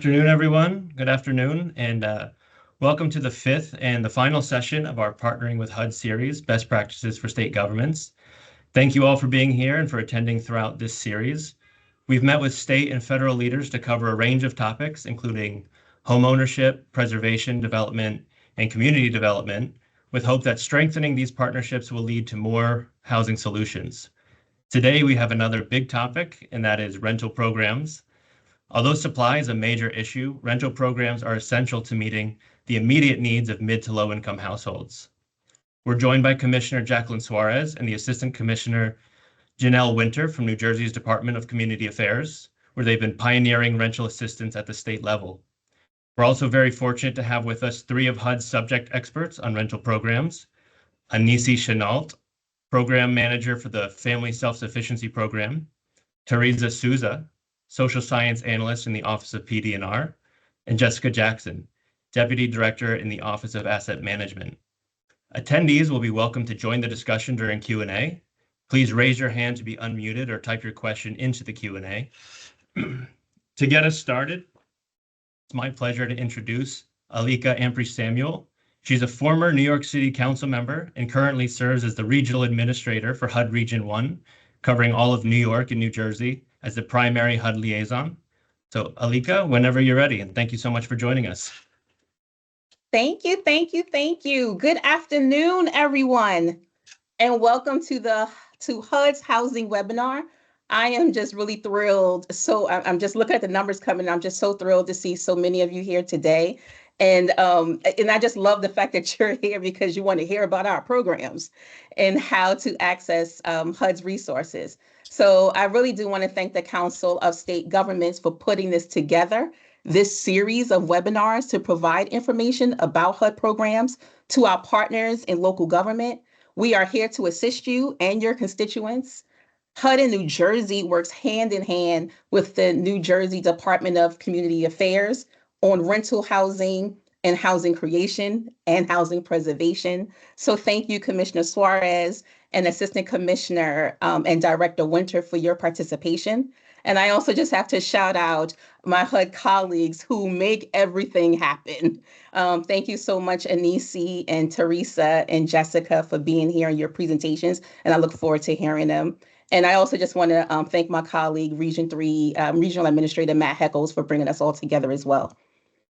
Afternoon, everyone. Good afternoon, and welcome to the fifth and the final session of our Partnering with HUD series, Best Practices for State Governments. Thank you all for being here and for attending throughout this series. We've met with state and federal leaders to cover a range of topics, including home ownership, preservation, development, and community development, with hope that strengthening these partnerships will lead to more housing solutions. Today, we have another big topic, and that is rental programs. Although supply is a major issue, rental programs are essential to meeting the immediate needs of mid to low income households. We're joined by Commissioner Jacqueline Suarez and the Assistant Commissioner Janelle Winter from New Jersey's Department of Community Affairs, where they've been pioneering rental assistance at the state level. We're also very fortunate to have with us three of HUD's subject experts on rental programs: Anice Chenault, Program Manager for the Family Self-Sufficiency Program; Teresa Souza, Social Science Analyst in the Office of PD&R; and Jessica Jackson, Deputy Director in the Office of Asset Management. Attendees will be welcome to join the discussion during Q&A. Please raise your hand to be unmuted or type your question into the Q&A. To get us started, it's my pleasure to introduce Alicka Ampry-Samuel. She's a former New York City Council member and currently serves as the Regional Administrator for HUD Region 1, covering all of New York and New Jersey, as the primary HUD liaison. So Alicka, whenever you're ready, and thank you so much for joining us. Thank you. Good afternoon, everyone, and welcome to HUD's housing webinar. I am just really thrilled. So I'm just looking at the numbers coming. I'm just so thrilled to see so many of you here today. And I just love the fact that you're here because you want to hear about our programs and how to access HUD's resources. So I really do want to thank the Council of State Governments for putting this together, this series of webinars to provide information about HUD programs to our partners in local government. We are here to assist you and your constituents. HUD in New Jersey works hand in hand with the New Jersey Department of Community Affairs on rental housing and housing creation and housing preservation. So thank you, Commissioner Suarez and Assistant Commissioner and Director Winter for your participation. And I also just have to shout out my HUD colleagues who make everything happen. Thank you so much, Anice and Teresa and Jessica, for being here in your presentations, and I look forward to hearing them. And I also just want to thank my colleague, Region 3 Regional Administrator Matt Heckles, for bringing us all together as well.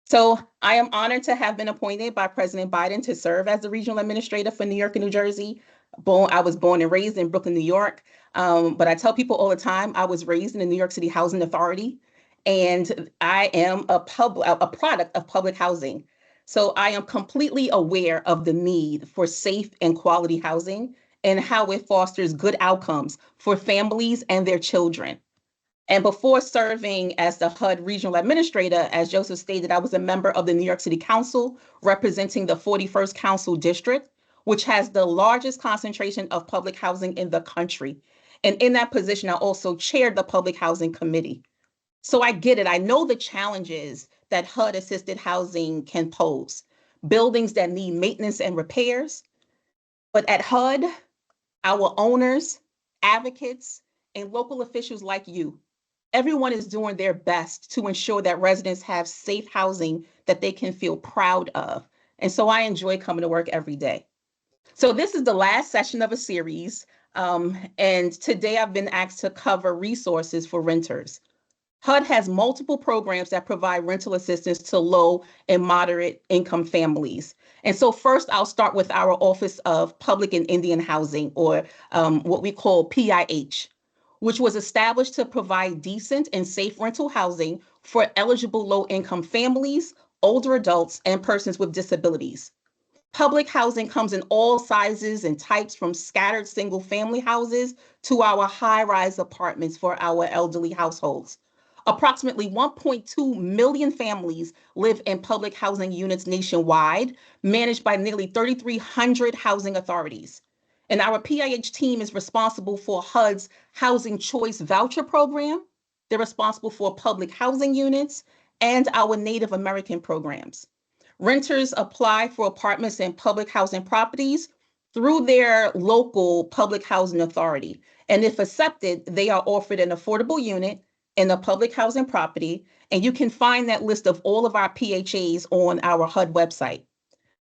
So I am honored to have been appointed by President Biden to serve as the Regional Administrator for New York and New Jersey. I was born and raised in Brooklyn, New York, but I tell people all the time I was raised in the New York City Housing Authority, and I am a product of public housing. So I am completely aware of the need for safe and quality housing and how it fosters good outcomes for families and their children. And before serving as the HUD Regional Administrator, as Joseph stated, I was a member of the New York City Council representing the 41st Council District, which has the largest concentration of public housing in the country. And in that position, I also chaired the Public Housing Committee. So I get it. I know the challenges that HUD-assisted housing can pose, buildings that need maintenance and repairs. But at HUD, our owners, advocates, and local officials like you, everyone is doing their best to ensure that residents have safe housing that they can feel proud of. And so I enjoy coming to work every day. So this is the last session of a series, and today I've been asked to cover resources for renters. HUD has multiple programs that provide rental assistance to low and moderate income families. And so first, I'll start with our Office of Public and Indian Housing, or what we call PIH, which was established to provide decent and safe rental housing for eligible low-income families, older adults, and persons with disabilities. Public housing comes in all sizes and types, from scattered single-family houses to our high-rise apartments for our elderly households. Approximately 1.2 million families live in public housing units nationwide, managed by nearly 3,300 housing authorities. And our PIH team is responsible for HUD's Housing Choice Voucher Program. They're responsible for public housing units and our Native American programs. Renters apply for apartments and public housing properties through their local public housing authority. And if accepted, they are offered an affordable unit in a public housing property, and you can find that list of all of our PHAs on our HUD website.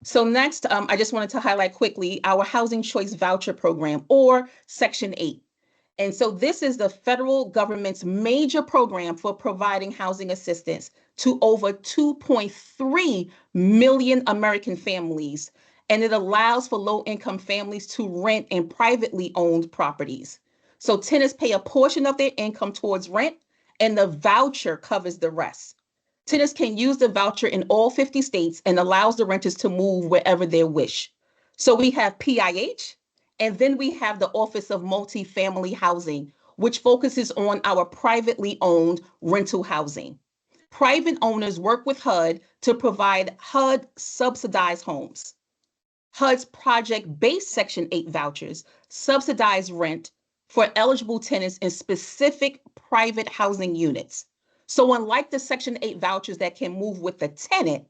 So next, I just wanted to highlight quickly our Housing Choice Voucher Program, or Section 8. And so this is the federal government's major program for providing housing assistance to over 2.3 million American families. And it allows for low-income families to rent in privately owned properties. So tenants pay a portion of their income towards rent, and the voucher covers the rest. Tenants can use the voucher in all 50 states and allows the renters to move wherever they wish. So we have PIH, and then we have the Office of Multifamily Housing, which focuses on our privately owned rental housing. Private owners work with HUD to provide HUD subsidized homes. HUD's project-based Section 8 vouchers subsidize rent for eligible tenants in specific private housing units. So unlike the Section 8 vouchers that can move with the tenant,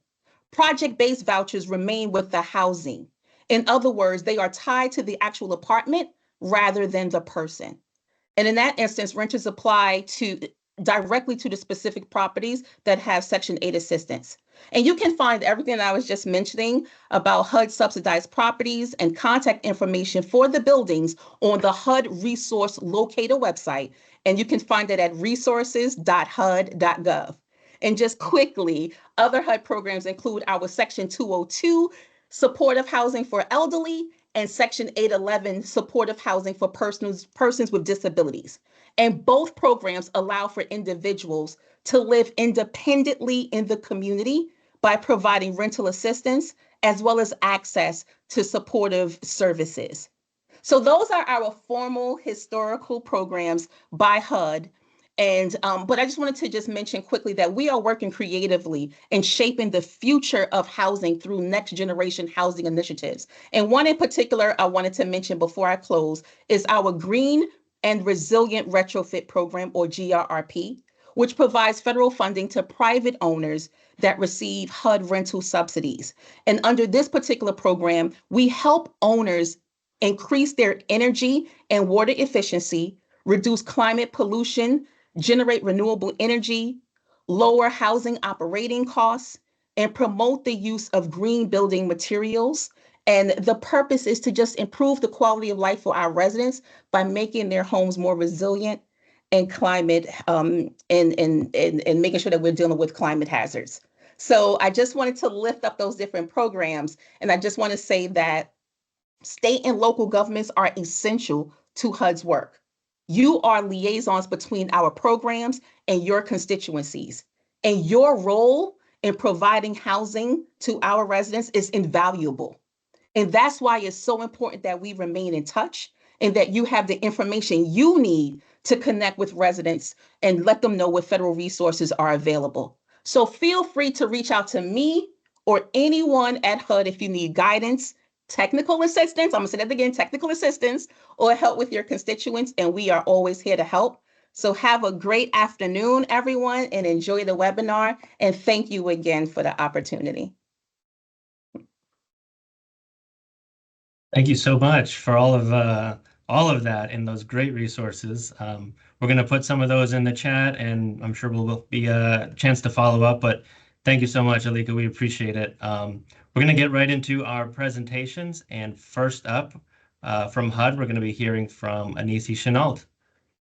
project-based vouchers remain with the housing. In other words, they are tied to the actual apartment rather than the person. And in that instance, renters apply directly to the specific properties that have Section 8 assistance. And you can find everything I was just mentioning about HUD subsidized properties and contact information for the buildings on the HUD Resource Locator website. And you can find it at resources.hud.gov. And just quickly, other HUD programs include our Section 202 supportive housing for elderly and Section 811 supportive housing for persons with disabilities. And both programs allow for individuals to live independently in the community by providing rental assistance as well as access to supportive services. So those are our formal historical programs by HUD. But I just wanted to just mention quickly that we are working creatively in shaping the future of housing through next generation housing initiatives. And one in particular I wanted to mention before I close is our Green and Resilient Retrofit Program, or GRRP, which provides federal funding to private owners that receive HUD rental subsidies. And under this particular program, we help owners increase their energy and water efficiency, reduce climate pollution, generate renewable energy, lower housing operating costs, and promote the use of green building materials. And the purpose is to just improve the quality of life for our residents by making their homes more resilient and climate and making sure that we're dealing with climate hazards. So I just wanted to lift up those different programs. And I just want to say that state and local governments are essential to HUD's work. You are liaisons between our programs and your constituencies. And your role in providing housing to our residents is invaluable. And that's why it's so important that we remain in touch and that you have the information you need to connect with residents and let them know what federal resources are available. So feel free to reach out to me or anyone at HUD if you need guidance, technical assistance, I'm gonna say that again, technical assistance, or help with your constituents, and we are always here to help. So have a great afternoon, everyone, and enjoy the webinar. And thank you again for the opportunity. Thank you so much for all of that and those great resources. We're going to put some of those in the chat, and I'm sure we'll be a chance to follow up. But thank you so much, Alicka. We appreciate it. We're going to get right into our presentations. And first up from HUD, we're going to be hearing from Anice Chenault.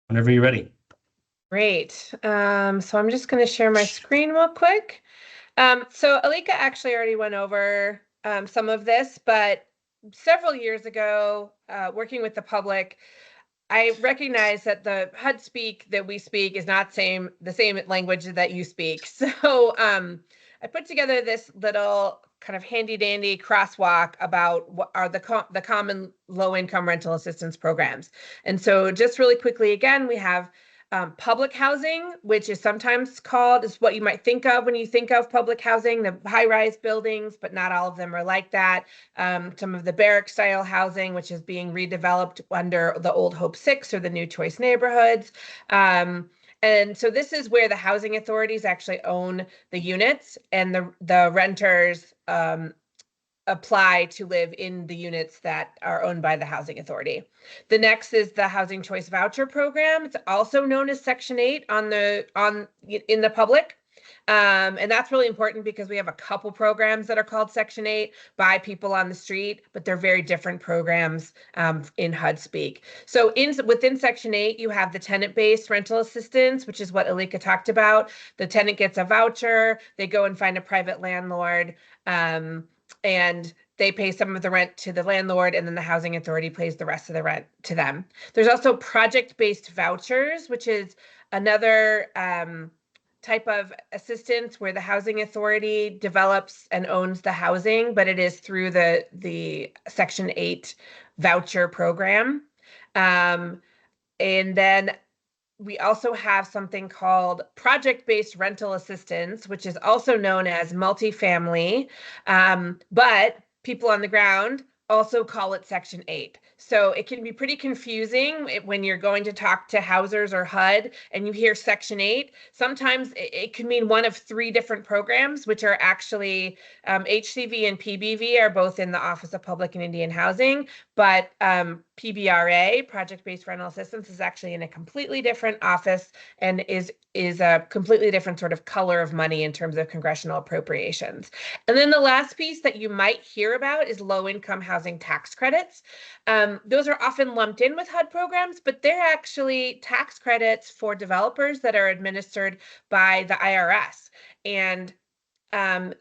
Whenever you're ready. Great. So I'm just going to share my screen real quick. So Alicka actually already went over some of this, but several years ago, working with the public, I recognize that the HUD speak that we speak is not the same language that you speak. So I put together this little kind of handy-dandy crosswalk about what are the common low-income rental assistance programs. And so just really quickly, again, we have public housing, which is sometimes called, is what you might think of when you think of public housing, the high-rise buildings, but not all of them are like that. Some of the barrack-style housing, which is being redeveloped under the old Hope 6 or the new choice neighborhoods. And so this is where the housing authorities actually own the units, and the renters apply to live in the units that are owned by the housing authority. The next is the Housing Choice Voucher Program. It's also known as Section 8 in the public. And that's really important because we have a couple programs that are called Section 8 by people on the street, but they're very different programs in HUD speak. So within Section 8, you have the tenant-based rental assistance, which is what Alicka talked about. The tenant gets a voucher, they go and find a private landlord, and they pay some of the rent to the landlord, and then the housing authority pays the rest of the rent to them. There's also project-based vouchers, which is another type of assistance where the housing authority develops and owns the housing, but it is through the Section 8 voucher program. And then we also have something called project-based rental assistance, which is also known as multifamily, but people on the ground also call it Section 8. So it can be pretty confusing when you're going to talk to housers or HUD and you hear Section 8. Sometimes it can mean one of 3 different programs, which are actually HCV and PBV are both in the Office of Public and Indian Housing, but PBRA, Project-Based Rental Assistance, is actually in a completely different office and is a completely different sort of color of money in terms of congressional appropriations. And then the last piece that you might hear about is low-income housing tax credits. Those are often lumped in with HUD programs, but they're actually tax credits for developers that are administered by the IRS. And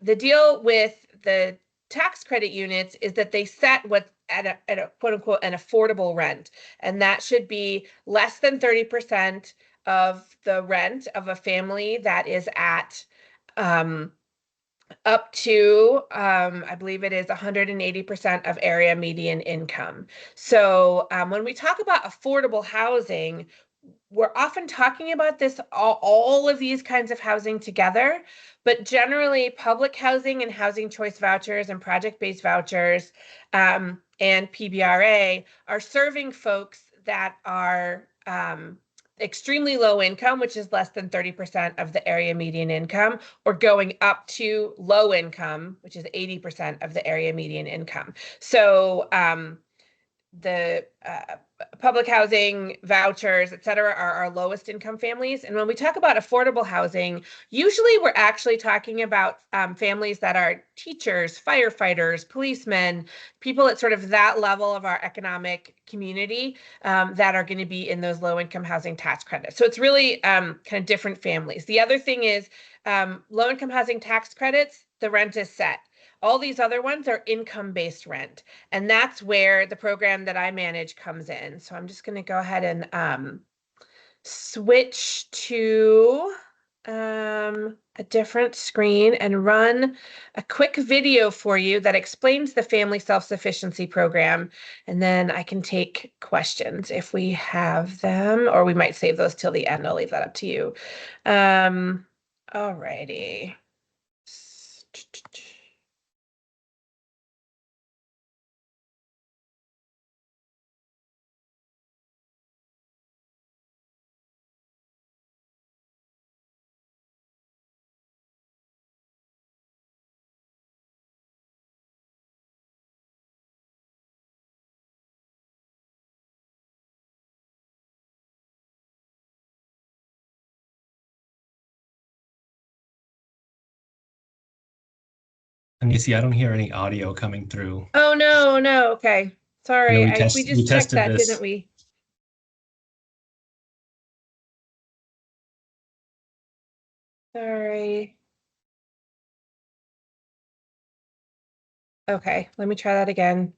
the deal with the tax credit units is that they set what at a quote unquote an affordable rent, and that should be less than 30% of the rent of a family that is at up to I believe it is 180% of area median income. So when we talk about affordable housing, we're often talking about this, all of these kinds of housing together, but generally public housing and housing choice vouchers and project-based vouchers and PBRA are serving folks that are extremely low income, which is less than 30% of the area median income, or going up to low income, which is 80% of the area median income. So the public housing vouchers, et cetera, are our lowest income families. And when we talk about affordable housing, usually we're actually talking about families that are teachers, firefighters, policemen, people at sort of that level of our economic community that are going to be in those low income housing tax credits. So it's really kind of different families. The other thing is low income housing tax credits, the rent is set. All these other ones are income-based rent, and that's where the program that I manage comes in. So I'm just going to go ahead and switch to a different screen and run a quick video for you that explains the Family Self-Sufficiency Program, and then I can take questions if we have them, or we might save those till the end. I'll leave that up to you. All righty. Anice, I don't hear any audio coming through. Oh, no. Okay. Sorry. We just checked tested that, this. didn't we? Sorry. Okay, let me try that again.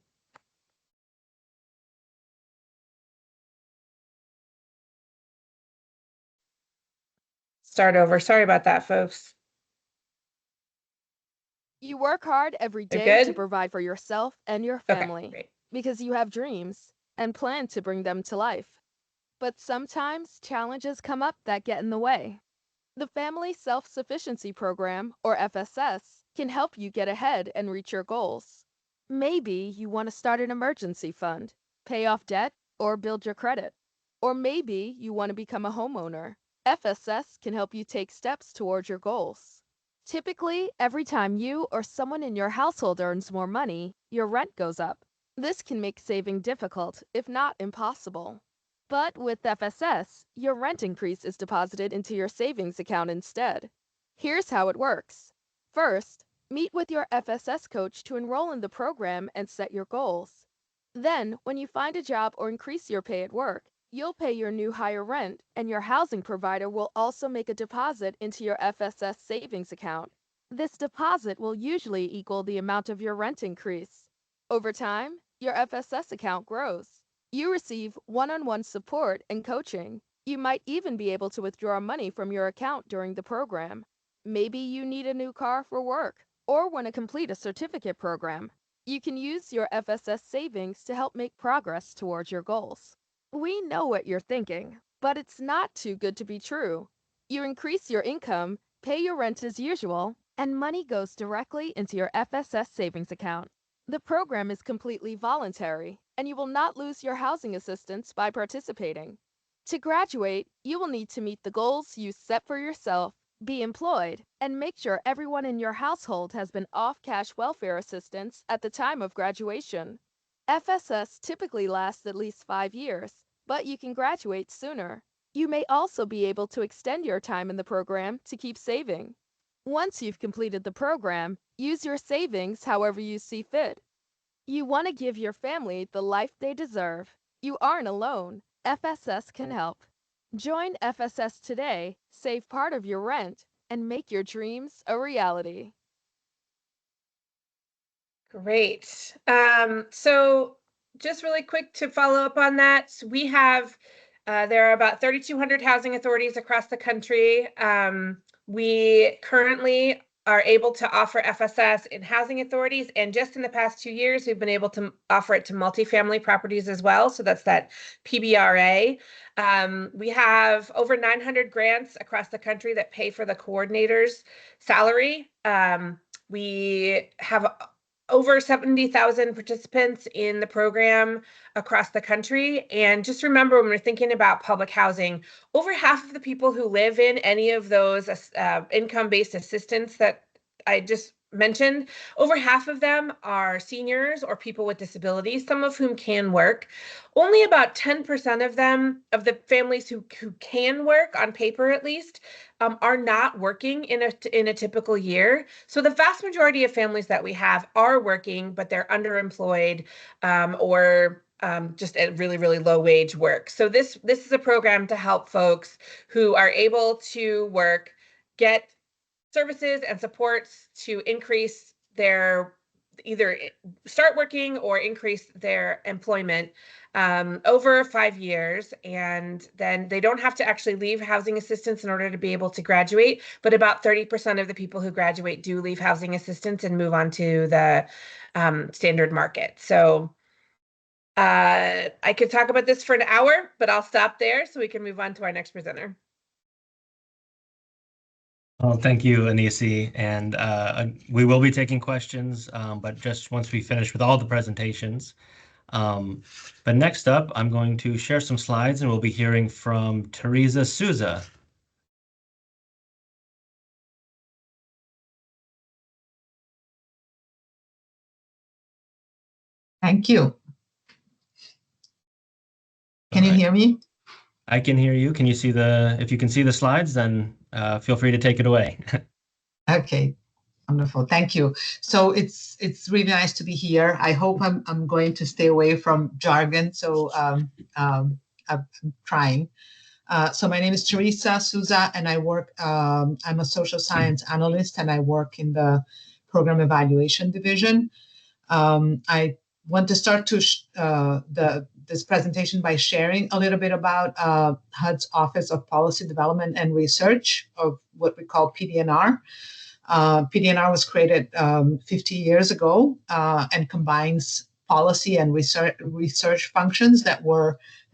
Start over. Sorry about that, folks. You work hard every They're day to good? provide for yourself and your Okay, family great. because you have dreams and plan to bring them to life. But sometimes challenges come up that get in the way. The Family Self-Sufficiency Program, or FSS, can help you get ahead and reach your goals. Maybe you want to start an emergency fund, pay off debt, or build your credit. Or maybe you want to become a homeowner. FSS can help you take steps towards your goals. Typically, every time you or someone in your household earns more money, your rent goes up. This can make saving difficult, if not impossible. But with FSS, your rent increase is deposited into your savings account instead. Here's how it works. First, meet with your FSS coach to enroll in the program and set your goals. Then, when you find a job or increase your pay at work, you'll pay your new higher rent, and your housing provider will also make a deposit into your FSS savings account. This deposit will usually equal the amount of your rent increase. Over time, your FSS account grows. You receive one-on-one support and coaching. You might even be able to withdraw money from your account during the program. Maybe you need a new car for work or want to complete a certificate program. You can use your FSS savings to help make progress towards your goals. We know what you're thinking, but it's not too good to be true. You increase your income, pay your rent as usual, and money goes directly into your FSS savings account. The program is completely voluntary, and you will not lose your housing assistance by participating. To graduate, you will need to meet the goals you set for yourself, be employed, and make sure everyone in your household has been off cash welfare assistance at the time of graduation. FSS typically lasts at least 5 years, but you can graduate sooner. You may also be able to extend your time in the program to keep saving. Once you've completed the program, use your savings however you see fit. You want to give your family the life they deserve. You aren't alone. FSS can help. Join FSS today, save part of your rent, and make your dreams a reality. Great. So just really quick to follow up on that, we have, there are about 3,200 housing authorities across the country. We currently are able to offer FSS in housing authorities, and just in the past 2 years, we've been able to offer it to multifamily properties as well. So that's that PBRA. We have over 900 grants across the country that pay for the coordinator's salary. We have over 70,000 participants in the program across the country. And just remember, when we're thinking about public housing, over half of the people who live in any of those income-based assistance that I just mentioned, over half of them are seniors or people with disabilities, some of whom can work. Only about 10% of them, of the families who can work on paper at least, are not working in a typical year. So the vast majority of families that we have are working, but they're underemployed or just at really, really low wage work. So this is a program to help folks who are able to work get services and supports to increase their, either start working or increase their employment over 5 years. And then they don't have to actually leave housing assistance in order to be able to graduate, but about 30% of the people who graduate do leave housing assistance and move on to the standard market. So I could talk about this for an hour, but I'll stop there so we can move on to our next presenter. Well, thank you, Anice. And we will be taking questions, but just once we finish with all the presentations. But next up, I'm going to share some slides and we'll be hearing from Teresa Souza. Thank you. Can you hear me? I can hear you. Can you see if you can see the slides, then feel free to take it away. Okay, wonderful. Thank you. So it's really nice to be here. I hope I'm going to stay away from jargon. So I'm trying. So my name is Teresa Souza, and I work. I'm a social science analyst, and I work in the program evaluation division. I want to start this presentation by sharing a little bit about HUD's Office of Policy Development and Research, of what we call PD&R. PD&R was created 50 years ago and combines policy and research functions that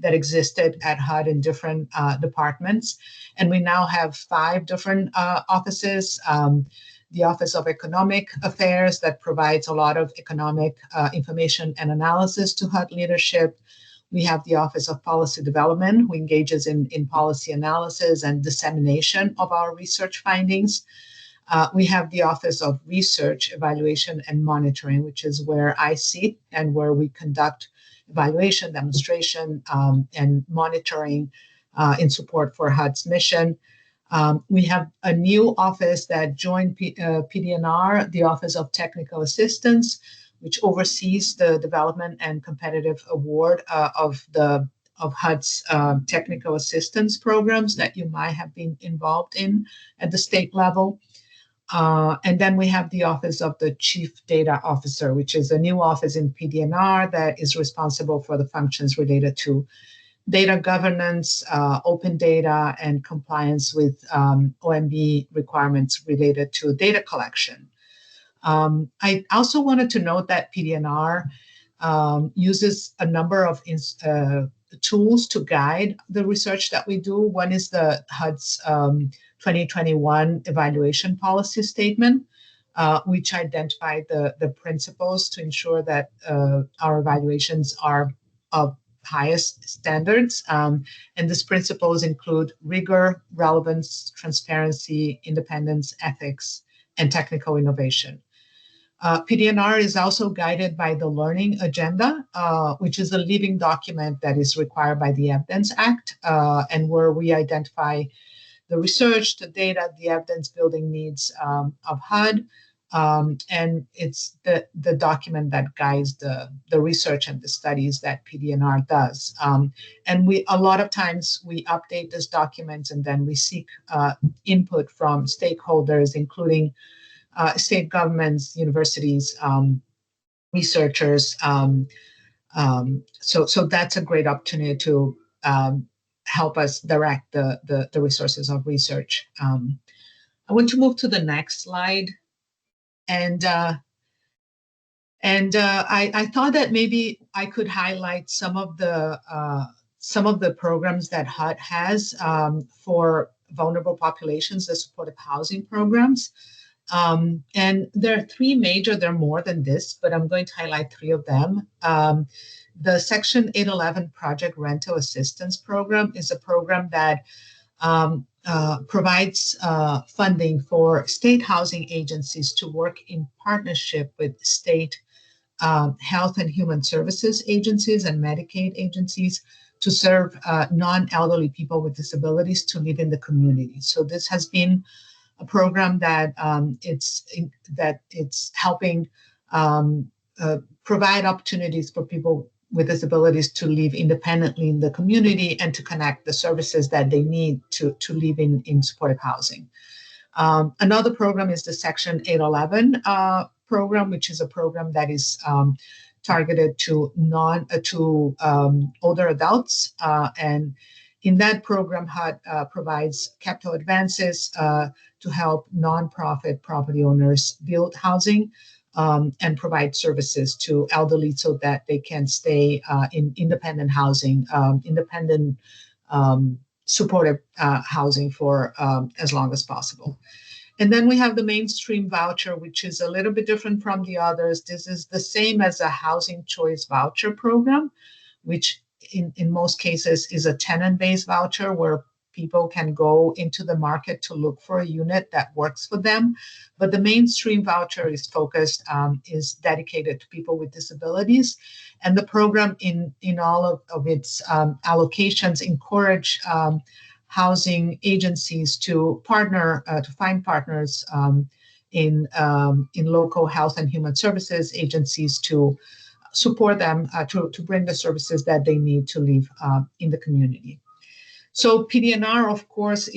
existed at HUD in different departments. And we now have 5 different offices. The Office of Economic Affairs that provides a lot of economic information and analysis to HUD leadership. We have the Office of Policy Development, who engages in policy analysis and dissemination of our research findings. We have the Office of Research, Evaluation, and Monitoring, which is where I sit and where we conduct evaluation, demonstration, and monitoring in support for HUD's mission. We have a new office that joined PD&R, the Office of Technical Assistance, which oversees the development and competitive award of HUD's technical assistance programs that you might have been involved in at the state level. And then we have the Office of the Chief Data Officer, which is a new office in PD&R that is responsible for the functions related to data governance, open data, and compliance with OMB requirements related to data collection. I also wanted to note that PD&R uses a number of tools to guide the research that we do. One is the HUD's 2021 evaluation policy statement, which identified the principles to ensure that our evaluations are of highest standards. And these principles include rigor, relevance, transparency, independence, ethics, and technical innovation. PD&R is also guided by the Learning Agenda, which is a living document that is required by the Evidence Act, and where we identify the research, the data, the evidence building needs of HUD. And it's the document that guides the research and the studies that PD&R does. And a lot of times we update these documents and then we seek input from stakeholders, including state governments, universities, researchers. So that's a great opportunity to help us direct the resources of research. I want to move to the next slide. And I thought that maybe I could highlight some of the programs that HUD has for vulnerable populations, the supportive housing programs. And there are three major, there are more than this, but I'm going to highlight three of them. The Section 811 Project Rental Assistance Program is a program that provides funding for state housing agencies to work in partnership with state health and human services agencies and Medicaid agencies to serve non-elderly people with disabilities to live in the community. So this has been a program that it's helping provide opportunities for people with disabilities to live independently in the community and to connect the services that they need to live in supportive housing. Another program is the Section 811 program, which is a program that is targeted to older adults. And in that program, HUD provides capital advances to help nonprofit property owners build housing and provide services to elderly so that they can stay in independent housing, independent supportive housing for as long as possible. And then we have the mainstream voucher, which is a little bit different from the others. This is the same as a housing choice voucher program, which in most cases is a tenant-based voucher where people can go into the market to look for a unit that works for them. But the mainstream voucher is focused, is dedicated to people with disabilities. And the program in all of its allocations encourage housing agencies to partner, to find partners in local health and human services agencies to support them to bring the services that they need to live in the community. So PD&R, of course,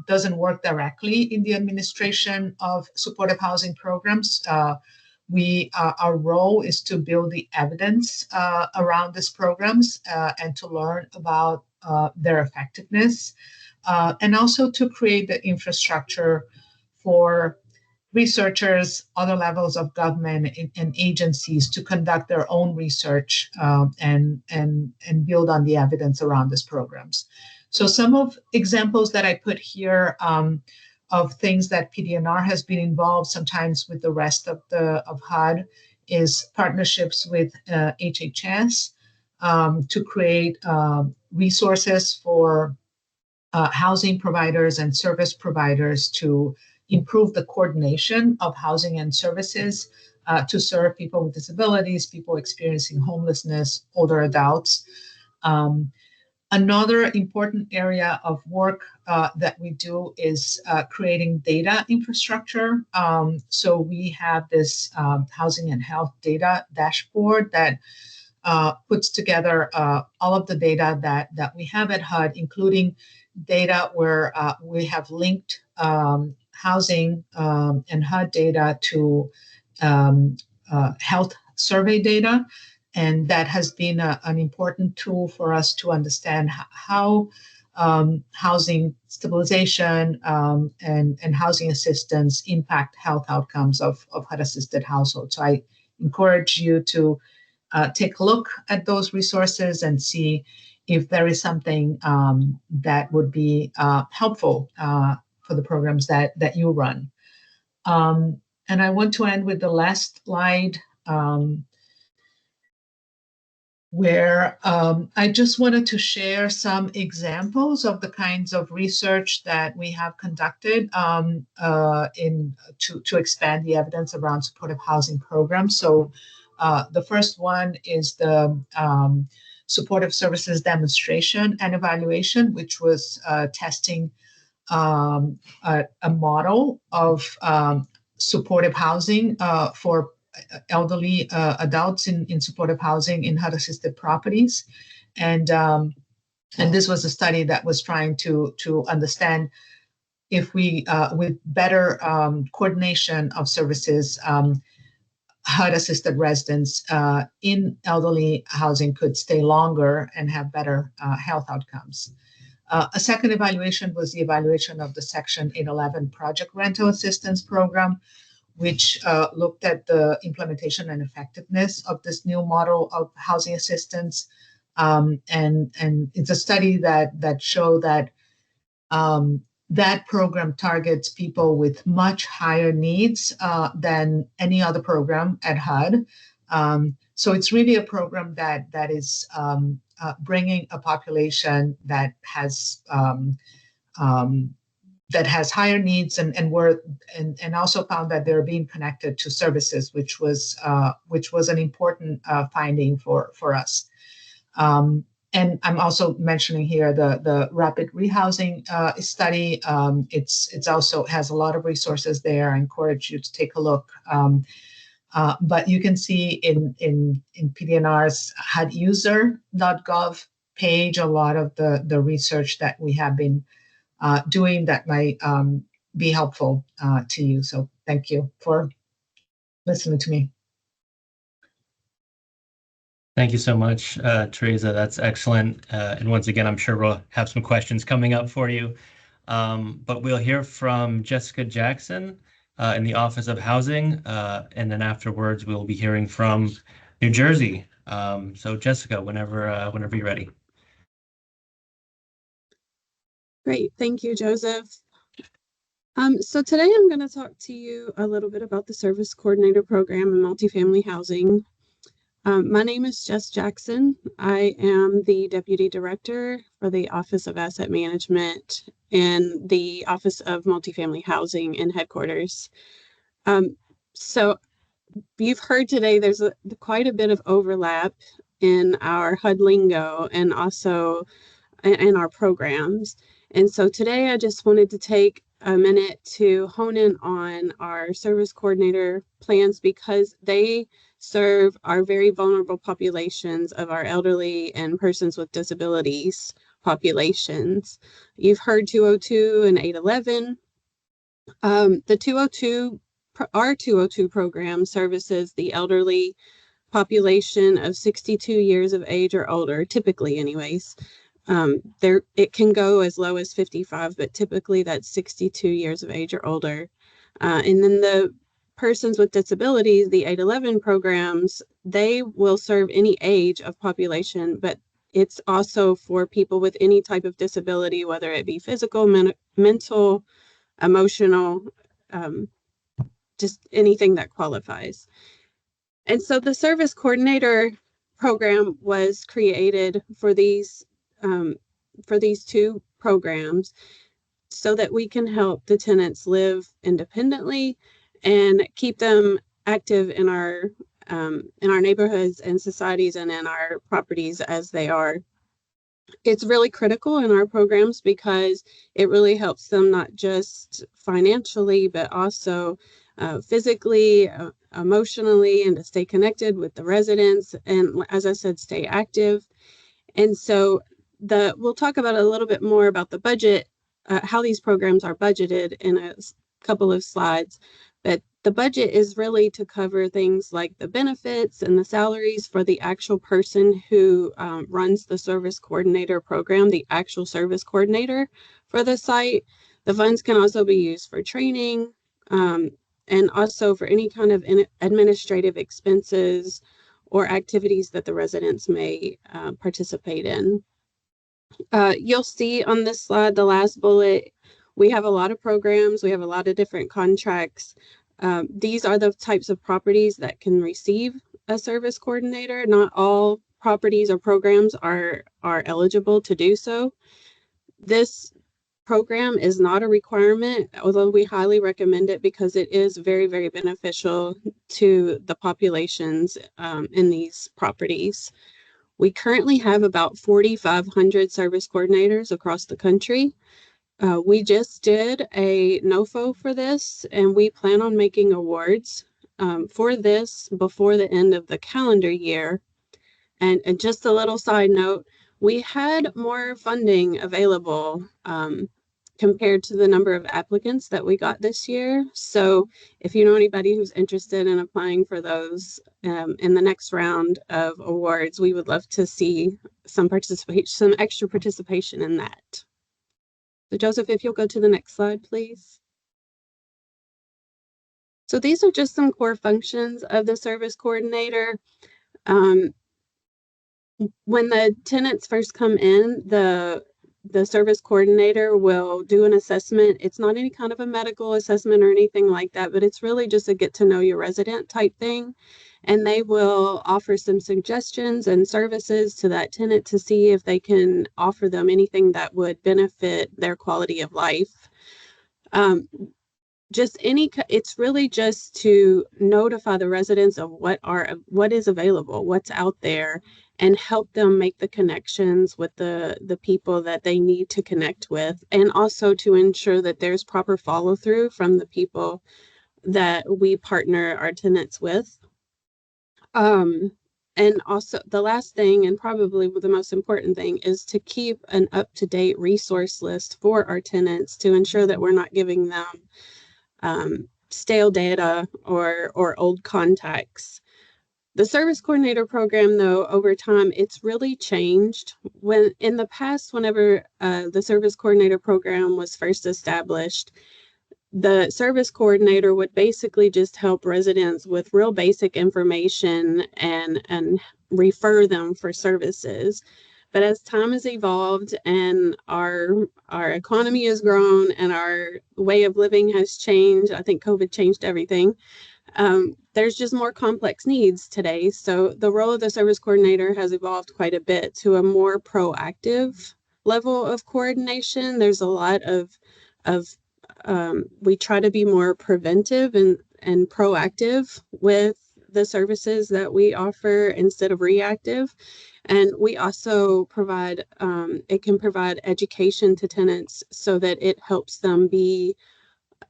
doesn't work directly in the administration of supportive housing programs. Our role is to build the evidence around these programs and to learn about their effectiveness, and also to create the infrastructure for researchers, other levels of government and agencies to conduct their own research and build on the evidence around these programs. So some of examples that I put here of things that PD&R has been involved sometimes with the rest of HUD is partnerships with HHS to create resources for housing providers and service providers to improve the coordination of housing and services to serve people with disabilities, people experiencing homelessness, older adults. Another important area of work that we do is creating data infrastructure. So we have this housing and health data dashboard that puts together all of the data that we have at HUD, including data where we have linked housing and HUD data to health survey data. And that has been an important tool for us to understand how housing stabilization and housing assistance impact health outcomes of HUD-assisted households. So I encourage you to take a look at those resources and see if there is something that would be helpful for the programs that you run. And I want to end with the last slide, where I just wanted to share some examples of the kinds of research that we have conducted to expand the evidence around supportive housing programs. So the first one is the supportive services demonstration and evaluation, which was testing a model of supportive housing for elderly adults in supportive housing in HUD-assisted properties. And this was a study that was trying to understand if we, with better coordination of services, HUD-assisted residents in elderly housing could stay longer and have better health outcomes. A second evaluation was the evaluation of the Section 811 Project Rental Assistance Program, which looked at the implementation and effectiveness of this new model of housing assistance. And it's a study that showed that that program targets people with much higher needs than any other program at HUD. So it's really a program that is bringing a population that has higher needs and also found that they're being connected to services, which was an important finding for us. And I'm also mentioning here the rapid rehousing study. It's also has a lot of resources there. I encourage you to take a look. But you can see in PD&R's HUDuser.gov page a lot of the research that we have been doing that might be helpful to you. So thank you for listening to me. Thank you so much, Teresa. That's excellent. And once again, I'm sure we'll have some questions coming up for you. But we'll hear from Jessica Jackson in the Office of Housing. And then afterwards, we'll be hearing from New Jersey. So Jessica, whenever you're ready. Great, thank you, Joseph. So today I'm going to talk to you a little bit about the Service Coordinator Program in multifamily housing. My name is Jess Jackson. I am the Deputy Director for the Office of Asset Management and the Office of Multifamily Housing in headquarters. So you've heard today there's quite a bit of overlap in our HUD lingo and also in our programs. And so today I just wanted to take a minute to hone in on our service coordinator plans because they serve our very vulnerable populations of our elderly and persons with disabilities populations. You've heard 202 and 811. Our 202 program services the elderly population of 62 years of age or older, typically anyways. It can go as low as 55, but typically that's 62 years of age or older. And then the persons with disabilities, the 811 programs, they will serve any age of population, but it's also for people with any type of disability, whether it be physical, mental, emotional, just anything that qualifies. And so the service coordinator program was created for these two programs so that we can help the tenants live independently and keep them active in our neighborhoods and societies and in our properties as they are. It's really critical in our programs because it really helps them not just financially, but also physically, emotionally, and to stay connected with the residents. And as I said, stay active. And so we'll talk about a little bit more about the budget, how these programs are budgeted in a couple of slides. But the budget is really to cover things like the benefits and the salaries for the actual person who runs the service coordinator program, the actual service coordinator for the site. The funds can also be used for training and also for any kind of administrative expenses or activities that the residents may participate in. You'll see on this slide, the last bullet, we have a lot of programs, we have a lot of different contracts. These are the types of properties that can receive a service coordinator. Not all properties or programs are eligible to do so. This program is not a requirement, although we highly recommend it because it is very, very beneficial to the populations in these properties. We currently have about 4,500 service coordinators across the country. We just did a NOFO for this, and we plan on making awards for this before the end of the calendar year. And just a little side note, we had more funding available compared to the number of applicants that we got this year. So if you know anybody who's interested in applying for those in the next round of awards, we would love to see some extra participation in that. So Joseph, if you'll go to the next slide, please. So these are just some core functions of the service coordinator. When the tenants first come in, the service coordinator will do an assessment. It's not any kind of a medical assessment or anything like that, but it's really just a get to know your resident type thing. And they will offer some suggestions and services to that tenant to see if they can offer them anything that would benefit their quality of life. It's really just to notify the residents of what is available, what's out there, and help them make the connections with the people that they need to connect with, and also to ensure that there's proper follow through from the people that we partner our tenants with. And also the last thing, and probably the most important thing, is to keep an up-to-date resource list for our tenants to ensure that we're not giving them stale data or old contacts. The service coordinator program, though, over time, it's really changed. When in the past, whenever the service coordinator program was first established, the service coordinator would basically just help residents with real basic information and refer them for services. But as time has evolved and our economy has grown and our way of living has changed, I think COVID changed everything. There's just more complex needs today. So the role of the service coordinator has evolved quite a bit to a more proactive level of coordination. There's a lot of we try to be more preventive and proactive with the services that we offer instead of reactive. And we also provide, it can provide education to tenants so that it helps them be,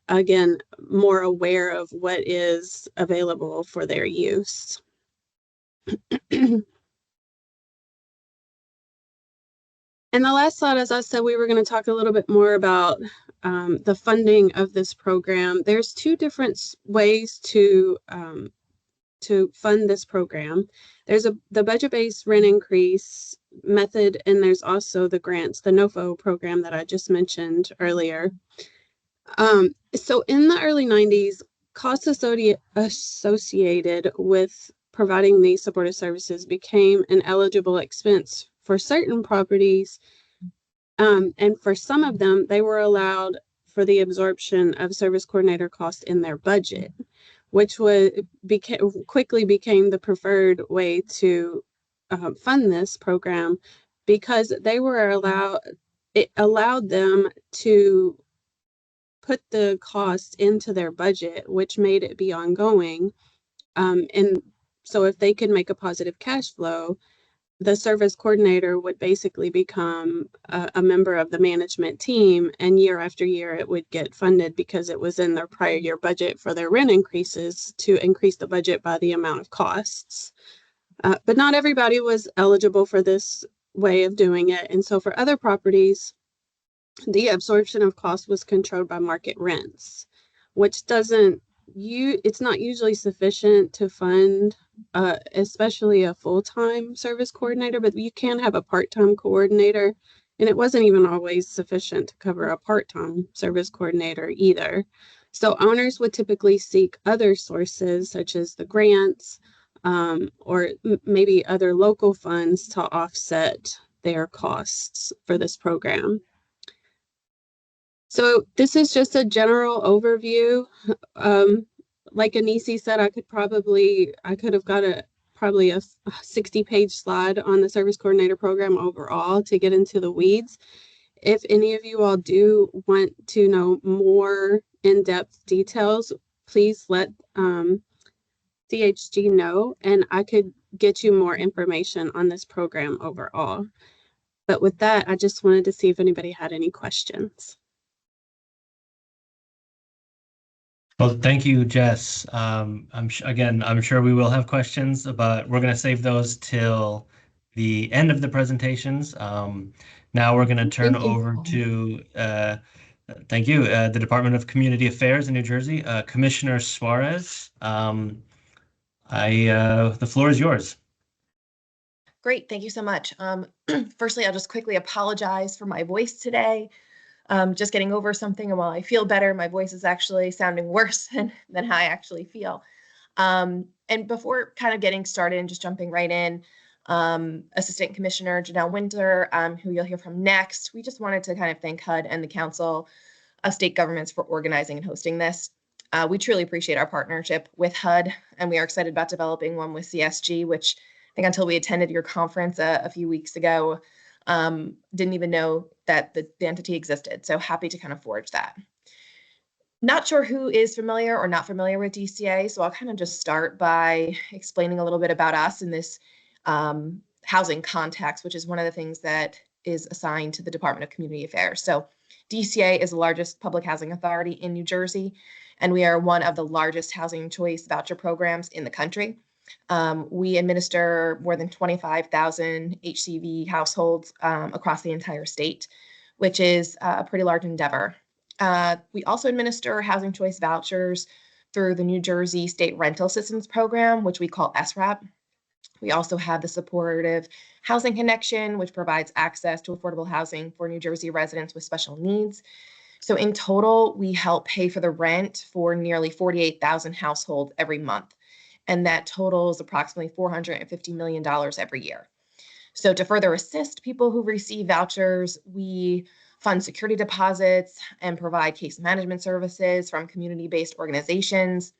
again, more aware of what is available for their use. And the last slide, as I said, we were going to talk a little bit more about the funding of this program. There's two different ways to fund this program. There's the budget-based rent increase method, and there's also the grants, the NOFO program that I just mentioned earlier. So in the early 90s, costs associated with providing these supportive services became an eligible expense for certain properties. And for some of them, they were allowed for the absorption of service coordinator costs in their budget, which quickly became the preferred way to fund this program, because it allowed them to put the cost into their budget, which made it be ongoing. And so if they could make a positive cash flow, the service coordinator would basically become a member of the management team, and year after year it would get funded because it was in their prior year budget for their rent increases to increase the budget by the amount of costs. But not everybody was eligible for this way of doing it. And so for other properties, the absorption of cost was controlled by market rents, which it's not usually sufficient to fund especially a full-time service coordinator, but you can have a part-time coordinator, and it wasn't even always sufficient to cover a part-time service coordinator either. So owners would typically seek other sources such as the grants or maybe other local funds to offset their costs for this program. So this is just a general overview. Like Anice said, I could have got probably a 60-page slide on the service coordinator program overall to get into the weeds. If any of you all do want to know more in-depth details, please let CHG know, and I could get you more information on this program overall. But with that, I just wanted to see if anybody had any questions. Well, thank you, Jess. I'm sure we will have questions, but we're going to save those till the end of the presentations. Now we're going to turn over to, thank you, the Department of Community Affairs in New Jersey, Commissioner Suarez. The floor is yours. Great, thank you so much. Firstly, I'll just quickly apologize for my voice today. Just getting over something, and while I feel better, my voice is actually sounding worse than how I actually feel. And before kind of getting started and just jumping right in, Assistant Commissioner Janelle Winter, who you'll hear from next, we just wanted to kind of thank HUD and the Council of State Governments for organizing and hosting this. We truly appreciate our partnership with HUD, and we are excited about developing one with CSG, which I think until we attended your conference a few weeks ago, didn't even know that the entity existed. So happy to kind of forge that. Not sure who is familiar or not familiar with DCA, so I'll kind of just start by explaining a little bit about us in this housing context, which is one of the things that is assigned to the Department of Community Affairs. So DCA is the largest public housing authority in New Jersey, and we are one of the largest housing choice voucher programs in the country. We administer more than 25,000 HCV households across the entire state, which is a pretty large endeavor. We also administer housing choice vouchers through the New Jersey State Rental Assistance Program, which we call SRAP. We also have the Supportive Housing Connection, which provides access to affordable housing for New Jersey residents with special needs. So in total, we help pay for the rent for nearly 48,000 households every month. And that totals approximately $450 million every year. So to further assist people who receive vouchers, we fund security deposits and provide case management services from community-based organizations.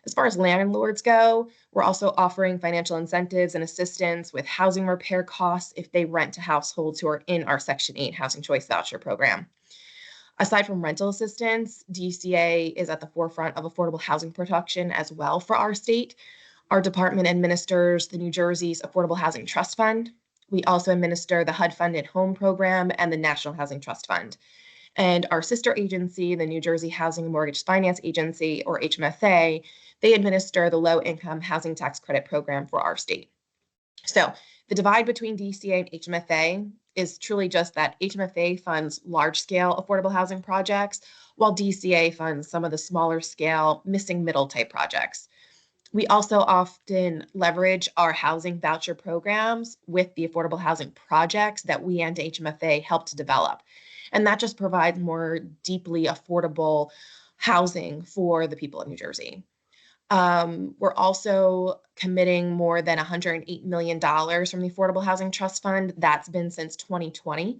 As far as landlords go, we're also offering financial incentives and assistance with housing repair costs if they rent to households who are in our Section 8 Housing Choice Voucher program. Aside from rental assistance, DCA is at the forefront of affordable housing production as well for our state. Our department administers the New Jersey's Affordable Housing Trust Fund. We also administer the HUD-funded Home Program and the National Housing Trust Fund. And our sister agency, the New Jersey Housing and Mortgage Finance Agency, or HMFA, they administer the Low Income Housing Tax Credit Program for our state. So the divide between DCA and HMFA is truly just that HMFA funds large-scale affordable housing projects, while DCA funds some of the smaller-scale missing middle type projects. We also often leverage our housing voucher programs with the affordable housing projects that we and HMFA help to develop. And that just provides more deeply affordable housing for the people of New Jersey. We're also committing more than $108 million from the Affordable Housing Trust Fund. That's been since 2020.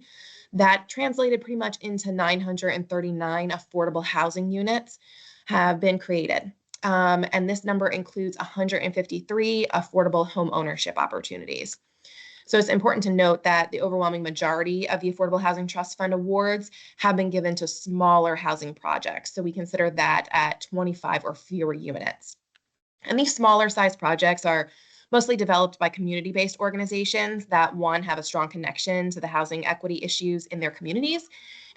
That translated pretty much into 939 affordable housing units have been created. And this number includes 153 affordable home ownership opportunities. So it's important to note that the overwhelming majority of the Affordable Housing Trust Fund awards have been given to smaller housing projects. So we consider that at 25 or fewer units. And these smaller size projects are mostly developed by community-based organizations that, one, have a strong connection to the housing equity issues in their communities,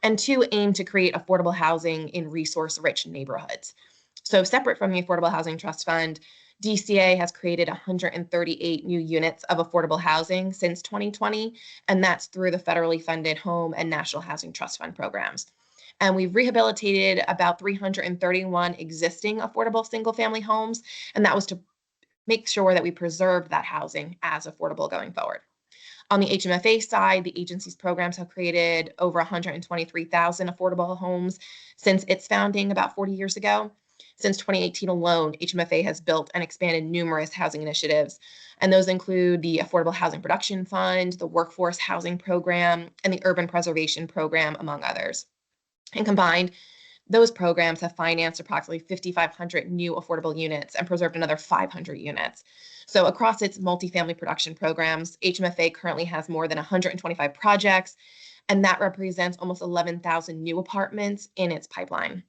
and two, aim to create affordable housing in resource-rich neighborhoods. So separate from the Affordable Housing Trust Fund, DCA has created 138 new units of affordable housing since 2020, and that's through the federally funded Home and National Housing Trust Fund programs. And we've rehabilitated about 331 existing affordable single-family homes, and that was to make sure that we preserve that housing as affordable going forward. On the HMFA side, the agency's programs have created over 123,000 affordable homes since its founding about 40 years ago. Since 2018 alone, HMFA has built and expanded numerous housing initiatives, and those include the Affordable Housing Production Fund, the Workforce Housing Program, and the Urban Preservation Program, among others. And combined, those programs have financed approximately 5,500 new affordable units and preserved another 500 units. So across its multifamily production programs, HMFA currently has more than 125 projects, and that represents almost 11,000 new apartments in its pipeline.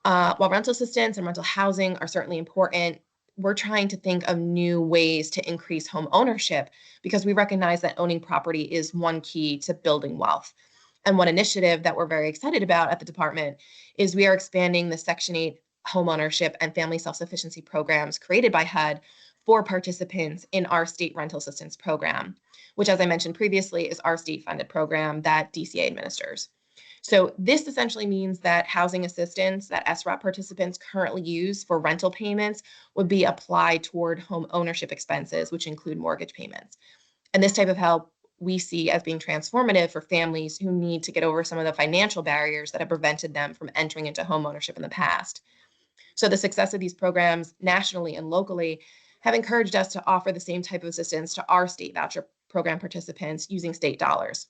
While rental assistance and rental housing are certainly important, we're trying to think of new ways to increase home ownership because we recognize that owning property is one key to building wealth. And one initiative that we're very excited about at the department is we are expanding the Section 8 homeownership and family self-sufficiency programs created by HUD for participants in our state rental assistance program, which, as I mentioned previously, is our state-funded program that DCA administers. So this essentially means that housing assistance that SRAP participants currently use for rental payments would be applied toward home ownership expenses, which include mortgage payments. And this type of help we see as being transformative for families who need to get over some of the financial barriers that have prevented them from entering into home ownership in the past. So the success of these programs nationally and locally have encouraged us to offer the same type of assistance to our state voucher program participants using state dollars.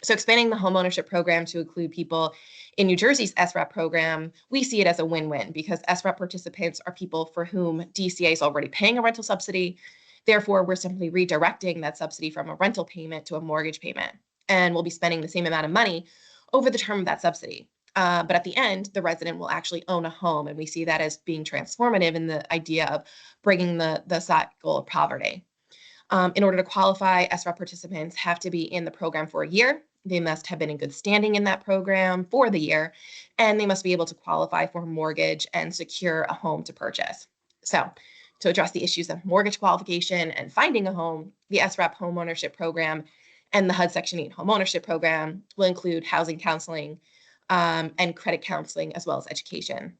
So expanding the homeownership program to include people in New Jersey's SRAP program, we see it as a win-win because SRAP participants are people for whom DCA is already paying a rental subsidy. Therefore, we're simply redirecting that subsidy from a rental payment to a mortgage payment. And we'll be spending the same amount of money over the term of that subsidy. But at the end, the resident will actually own a home. And we see that as being transformative in the idea of breaking the cycle of poverty. In order to qualify, SRAP participants have to be in the program for a year. They must have been in good standing in that program for the year, and they must be able to qualify for a mortgage and secure a home to purchase. So to address the issues of mortgage qualification and finding a home, the SRAP homeownership program and the HUD Section 8 homeownership program will include housing counseling and credit counseling, as well as education.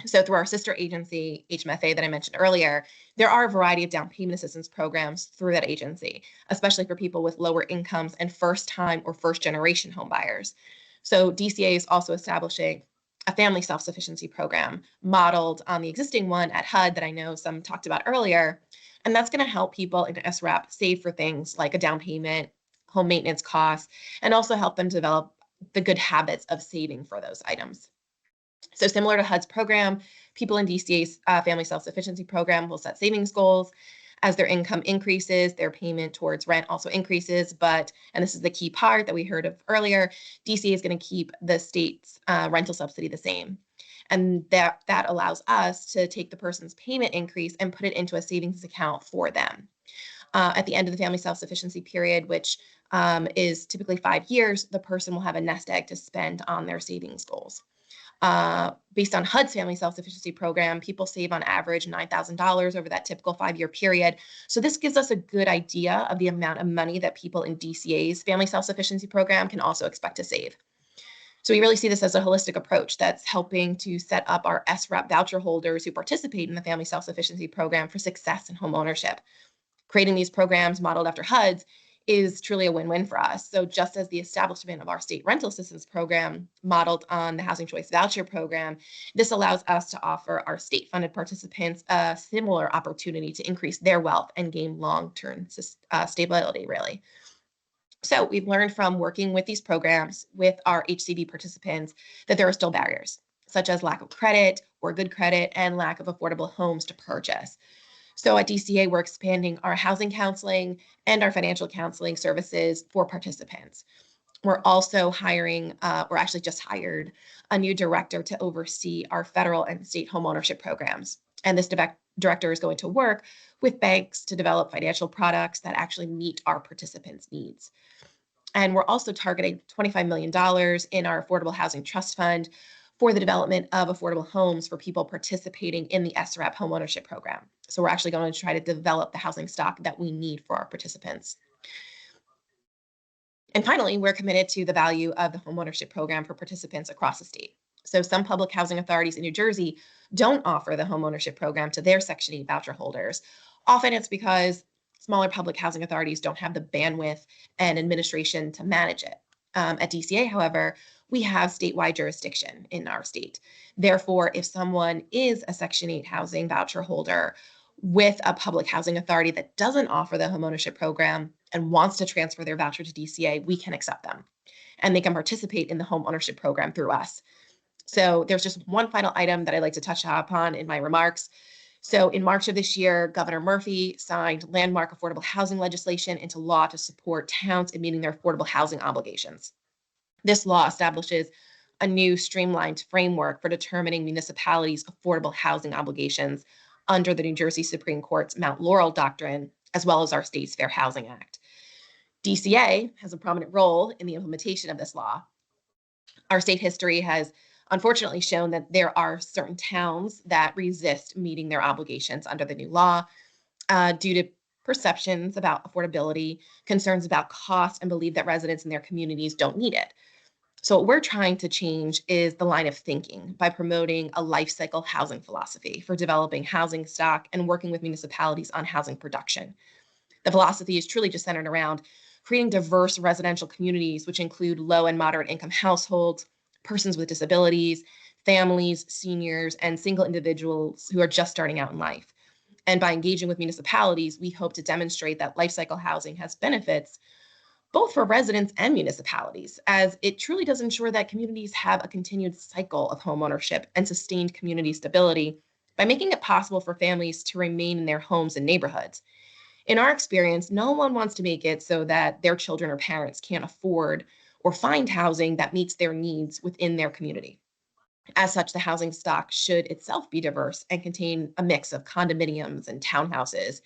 So through our sister agency, HMFA, that I mentioned earlier, there are a variety of down payment assistance programs through that agency, especially for people with lower incomes and first-time or first-generation home buyers. So DCA is also establishing a family self-sufficiency program modeled on the existing one at HUD that I know some talked about earlier. And that's going to help people in SRAP save for things like a down payment, home maintenance costs, and also help them develop the good habits of saving for those items. So similar to HUD's program, people in DCA's family self-sufficiency program will set savings goals. As their income increases, their payment towards rent also increases. But, and this is the key part that we heard of earlier, DCA is going to keep the state's rental subsidy the same. And that allows us to take the person's payment increase and put it into a savings account for them. At the end of the family self-sufficiency period, which is typically 5 years, the person will have a nest egg to spend on their savings goals. Based on HUD's family self-sufficiency program, people save on average $9,000 over that typical 5-year period. So this gives us a good idea of the amount of money that people in DCA's family self-sufficiency program can also expect to save. So we really see this as a holistic approach that's helping to set up our SRAP voucher holders who participate in the family self-sufficiency program for success in home ownership. Creating these programs modeled after HUD's is truly a win-win for us. So just as the establishment of our state rental assistance program modeled on the Housing Choice Voucher program, this allows us to offer our state-funded participants a similar opportunity to increase their wealth and gain long-term stability, really. So we've learned from working with these programs with our HCV participants that there are still barriers, such as lack of credit or good credit and lack of affordable homes to purchase. So at DCA, we're expanding our housing counseling and our financial counseling services for participants. We're also hiring, or actually just hired, a new director to oversee our federal and state homeownership programs. And this director is going to work with banks to develop financial products that actually meet our participants' needs. And we're also targeting $25 million in our Affordable Housing Trust Fund for the development of affordable homes for people participating in the SRAP homeownership program. So we're actually going to try to develop the housing stock that we need for our participants. And finally, we're committed to the value of the homeownership program for participants across the state. So some public housing authorities in New Jersey don't offer the homeownership program to their Section 8 voucher holders. Often it's because smaller public housing authorities don't have the bandwidth and administration to manage it. At DCA, however, we have statewide jurisdiction in our state. Therefore, if someone is a Section 8 housing voucher holder with a public housing authority that doesn't offer the homeownership program and wants to transfer their voucher to DCA, we can accept them. And they can participate in the homeownership program through us. So there's just one final item that I'd like to touch upon in my remarks. So in March of this year, Governor Murphy signed landmark affordable housing legislation into law to support towns in meeting their affordable housing obligations. This law establishes a new streamlined framework for determining municipalities' affordable housing obligations under the New Jersey Supreme Court's Mount Laurel Doctrine, as well as our state's Fair Housing Act. DCA has a prominent role in the implementation of this law. Our state history has unfortunately shown that there are certain towns that resist meeting their obligations under the new law due to perceptions about affordability, concerns about cost, and believe that residents in their communities don't need it. So what we're trying to change is the line of thinking by promoting a life cycle housing philosophy for developing housing stock and working with municipalities on housing production. The philosophy is truly just centered around creating diverse residential communities, which include low and moderate income households, persons with disabilities, families, seniors, and single individuals who are just starting out in life. And by engaging with municipalities, we hope to demonstrate that life cycle housing has benefits both for residents and municipalities, as it truly does ensure that communities have a continued cycle of homeownership and sustained community stability by making it possible for families to remain in their homes and neighborhoods. In our experience, no one wants to make it so that their children or parents can't afford or find housing that meets their needs within their community. As such, the housing stock should itself be diverse and contain a mix of condominiums and townhouses,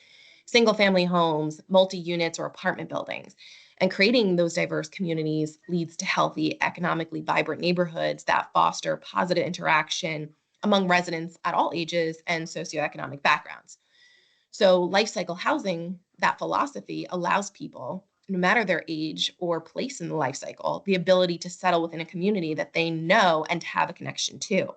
single-family homes, multi-units, or apartment buildings. And creating those diverse communities leads to healthy, economically vibrant neighborhoods that foster positive interaction among residents at all ages and socioeconomic backgrounds. So life cycle housing, that philosophy allows people, no matter their age or place in the life cycle, the ability to settle within a community that they know and have a connection to.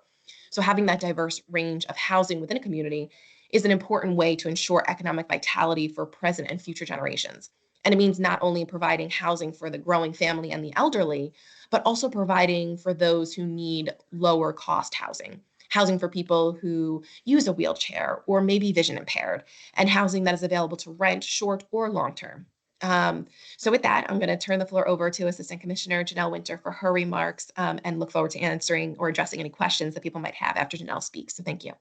So having that diverse range of housing within a community is an important way to ensure economic vitality for present and future generations. And it means not only providing housing for the growing family and the elderly, but also providing for those who need lower cost housing for people who use a wheelchair or may be vision impaired, and housing that is available to rent short or long term. So with that, I'm going to turn the floor over to Assistant Commissioner Janelle Winter for her remarks and look forward to answering or addressing any questions that people might have after Janelle speaks. So thank you.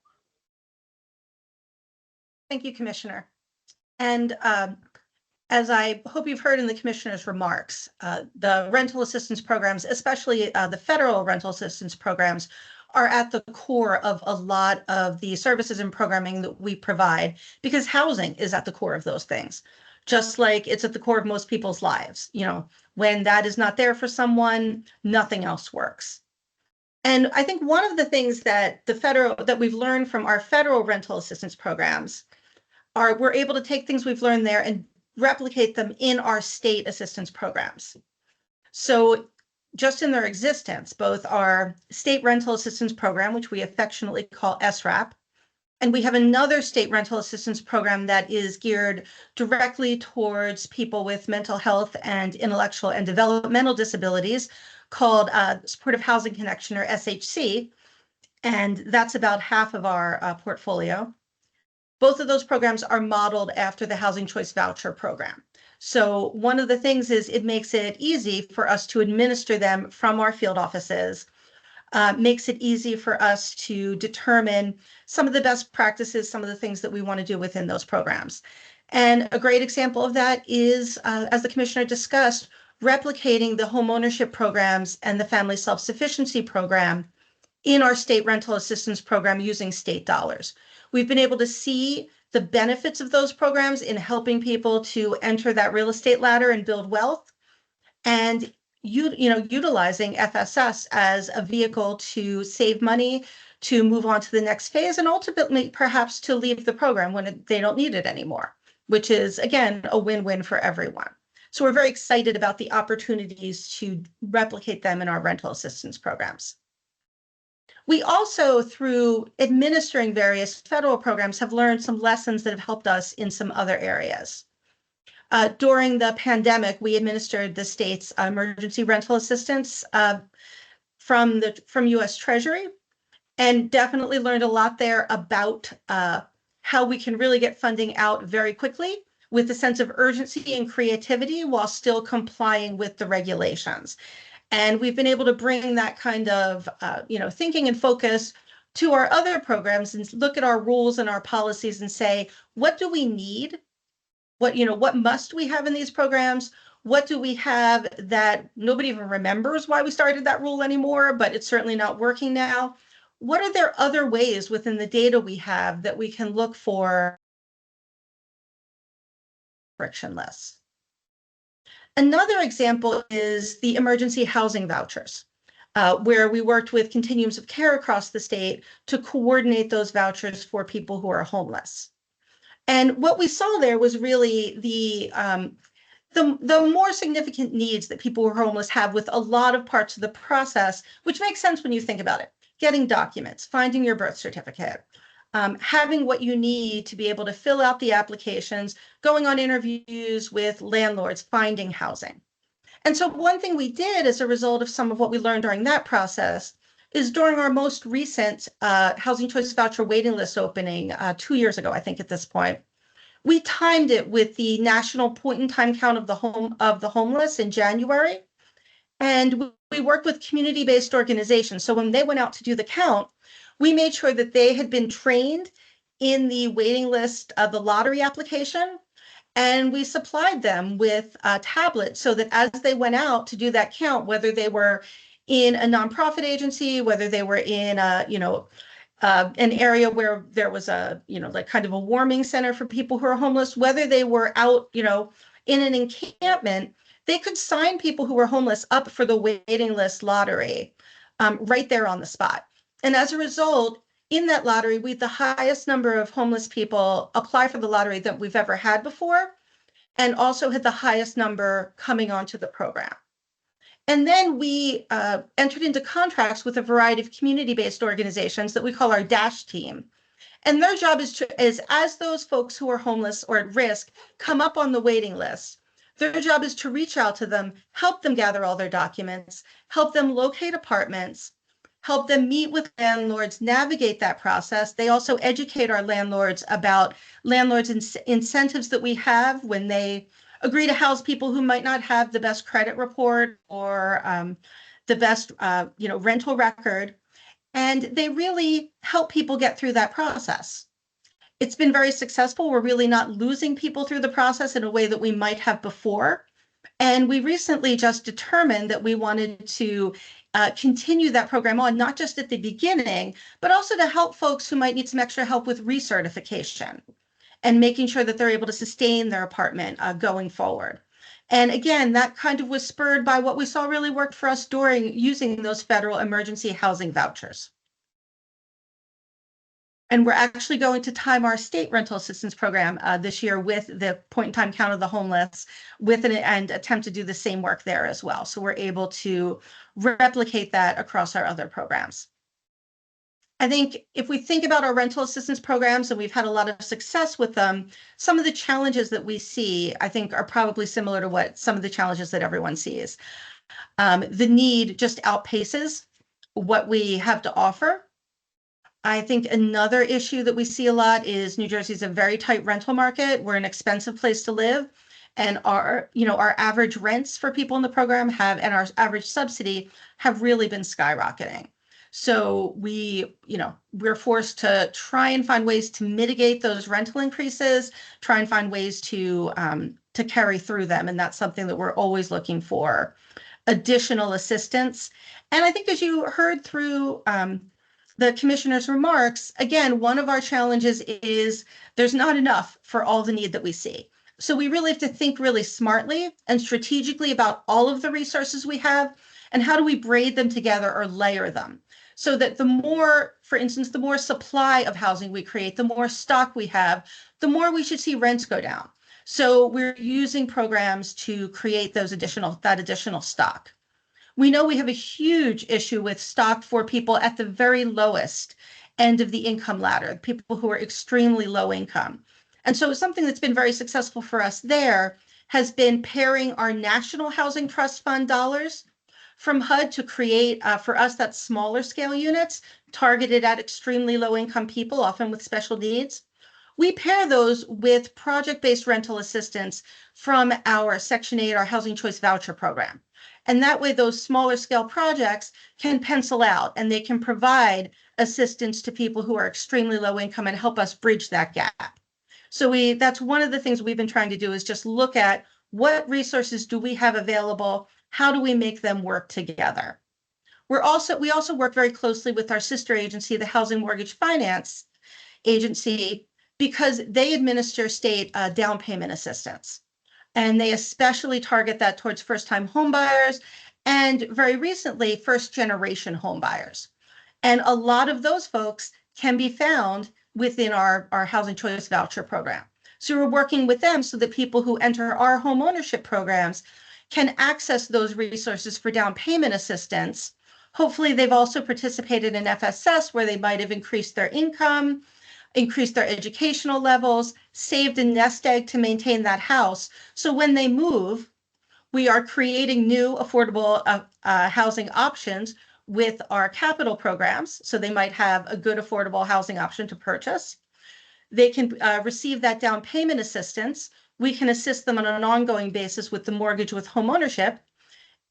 Thank you, Commissioner. And as I hope you've heard in the Commissioner's remarks, the rental assistance programs, especially the federal rental assistance programs, are at the core of a lot of the services and programming that we provide, because housing is at the core of those things, just like it's at the core of most people's lives. You know, when that is not there for someone, nothing else works. And I think one of the things that we've learned from our federal rental assistance programs are we're able to take things we've learned there and replicate them in our state assistance programs. So just in their existence, both our state rental assistance program, which we affectionately call SRAP, and we have another state rental assistance program that is geared directly towards people with mental health and intellectual and developmental disabilities called Supportive Housing Connection, or SHC. And that's about half of our portfolio. Both of those programs are modeled after the Housing Choice Voucher program. So one of the things is it makes it easy for us to administer them from our field offices makes it easy for us to determine some of the best practices, some of the things that we want to do within those programs. And a great example of that is, as the commissioner discussed, replicating the home ownership programs and the family self-sufficiency program in our state rental assistance program using state dollars. We've been able to see the benefits of those programs in helping people to enter that real estate ladder and build wealth, and utilizing FSS as a vehicle to save money, to move on to the next phase, and ultimately perhaps to leave the program when they don't need it anymore, which is, again, a win-win for everyone. So we're very excited about the opportunities to replicate them in our rental assistance programs. We also, through administering various federal programs, have learned some lessons that have helped us in some other areas. During the pandemic, we administered the state's emergency rental assistance from U.S. Treasury, and definitely learned a lot there about how we can really get funding out very quickly with a sense of urgency and creativity while still complying with the regulations. And we've been able to bring that kind of thinking and focus to our other programs and look at our rules and our policies and say, what do we need? What must we have in these programs? What do we have that nobody even remembers why we started that rule anymore, but it's certainly not working now? What are there other ways within the data we have that we can look for frictionless? Another example is the emergency housing vouchers, where we worked with continuums of care across the state to coordinate those vouchers for people who are homeless. And what we saw there was really the more significant needs that people who are homeless have with a lot of parts of the process, which makes sense when you think about it. Getting documents, finding your birth certificate, having what you need to be able to fill out the applications, going on interviews with landlords, finding housing. And so one thing we did as a result of some of what we learned during that process is during our most recent Housing Choice Voucher waiting list opening 2 years ago, I think at this point, we timed it with the national point-in-time count of the homeless in January. And we worked with community-based organizations. So when they went out to do the count, we made sure that they had been trained in the waiting list of the lottery application, and we supplied them with tablets so that as they went out to do that count, whether they were in a nonprofit agency, whether they were in an area where there was like kind of a warming center for people who are homeless, whether they were out, in an encampment, they could sign people who were homeless up for the waiting list lottery right there on the spot. And as a result, in that lottery, we had the highest number of homeless people apply for the lottery that we've ever had before, and also had the highest number coming onto the program. And then we entered into contracts with a variety of community-based organizations that we call our DASH team. And their job is as those folks who are homeless or at risk come up on the waiting list, their job is to reach out to them, help them gather all their documents, help them locate apartments, help them meet with landlords, navigate that process. They also educate our landlords about incentives that we have when they agree to house people who might not have the best credit report or the best rental record. And they really help people get through that process. It's been very successful. We're really not losing people through the process in a way that we might have before. And we recently just determined that we wanted to continue that program on, not just at the beginning, but also to help folks who might need some extra help with recertification and making sure that they're able to sustain their apartment going forward. And again, that kind of was spurred by what we saw really worked for us during using those federal emergency housing vouchers. And we're actually going to time our state rental assistance program this year with the point-in-time count of the homeless and attempt to do the same work there as well. So we're able to replicate that across our other programs. I think if we think about our rental assistance programs, and we've had a lot of success with them, some of the challenges that we see, I think, are probably similar to what some of the challenges that everyone sees. The need just outpaces what we have to offer. I think another issue that we see a lot is New Jersey's a very tight rental market. We're an expensive place to live. And our average rents for people in the program and our average subsidy have really been skyrocketing. So we're forced to try and find ways to mitigate those rental increases, try and find ways to carry through them. And that's something that we're always looking for additional assistance. And I think as you heard through the commissioner's remarks, again, one of our challenges is there's not enough for all the need that we see. So we really have to think really smartly and strategically about all of the resources we have and how do we braid them together or layer them so that the more, for instance, the more supply of housing we create, the more stock we have, the more we should see rents go down. So we're using programs to create that additional stock. We know we have a huge issue with stock for people at the very lowest end of the income ladder, people who are extremely low income. And so something that's been very successful for us there has been pairing our National Housing Trust Fund dollars from HUD to create, for us, that's smaller scale units targeted at extremely low income people, often with special needs. We pair those with project-based rental assistance from our Section 8, our Housing Choice Voucher Program. And that way, those smaller scale projects can pencil out and they can provide assistance to people who are extremely low income and help us bridge that gap. So that's one of the things we've been trying to do is just look at what resources do we have available? How do we make them work together? We also work very closely with our sister agency, the Housing Mortgage Finance Agency, because they administer state down payment assistance. And they especially target that towards first-time homebuyers and very recently, first-generation homebuyers. And a lot of those folks can be found within our Housing Choice Voucher Program. So we're working with them so that people who enter our home ownership programs can access those resources for down payment assistance. Hopefully, they've also participated in FSS where they might have increased their income, increased their educational levels, saved a nest egg to maintain that house. So when they move, we are creating new affordable housing options with our capital programs. So they might have a good affordable housing option to purchase. They can receive that down payment assistance. We can assist them on an ongoing basis with the mortgage with home ownership.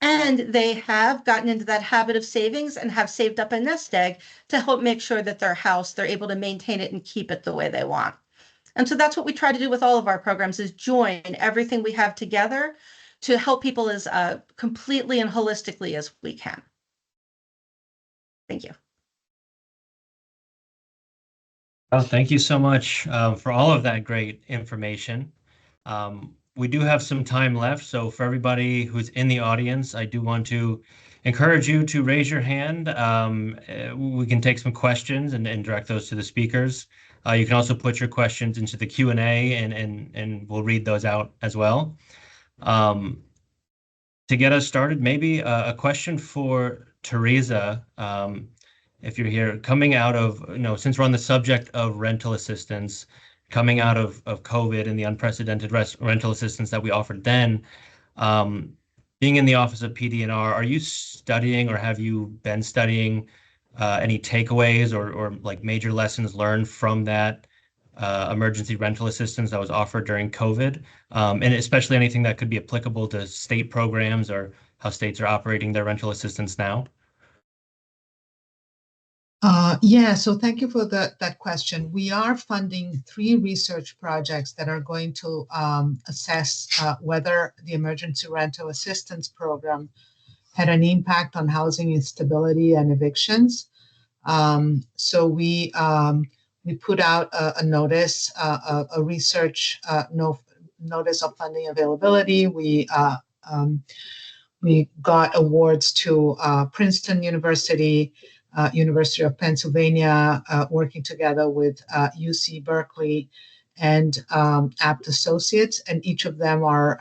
And they have gotten into that habit of savings and have saved up a nest egg to help make sure that their house, they're able to maintain it and keep it the way they want. And so that's what we try to do with all of our programs is join everything we have together to help people as completely and holistically as we can. Thank you. Oh, thank you so much for all of that great information. We do have some time left, so for everybody who's in the audience, I do want to encourage you to raise your hand. We can take some questions and direct those to the speakers. You can also put your questions into the Q&A and we'll read those out as well. To get us started, maybe a question for Teresa, if you're here, coming out of, since we're on the subject of rental assistance, coming out of COVID and the unprecedented rental assistance that we offered then, being in the Office of PD&R, are you studying or have you been studying any takeaways or like major lessons learned from that emergency rental assistance that was offered during COVID? And especially anything that could be applicable to state programs or how states are operating their rental assistance now? Yeah, so thank you for that question. We are funding 3 research projects that are going to assess whether the Emergency Rental Assistance Program had an impact on housing instability and evictions. So we put out a notice, a research notice of funding availability. We got awards to Princeton University, University of Pennsylvania, working together with UC Berkeley and Apt Associates, and each of them are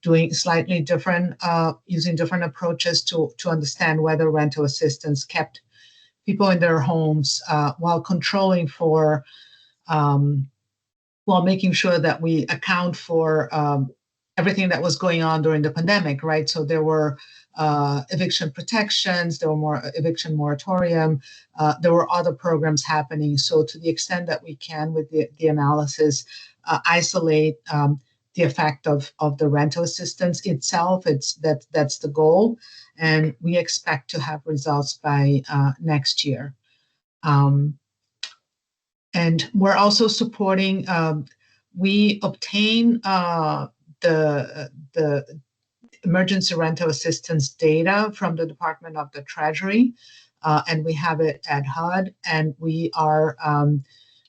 doing slightly different, using different approaches to understand whether rental assistance kept people in their homes while controlling for, while making sure that we account for everything that was going on during the pandemic, right? So there were eviction protections, there were more eviction moratorium, there were other programs happening. So to the extent that we can with the analysis, isolate the effect of the rental assistance itself, that's the goal. and we expect to have results by next year. And we're also supporting, we obtain the emergency rental assistance data from the Department of the Treasury, and we have it at HUD, and we are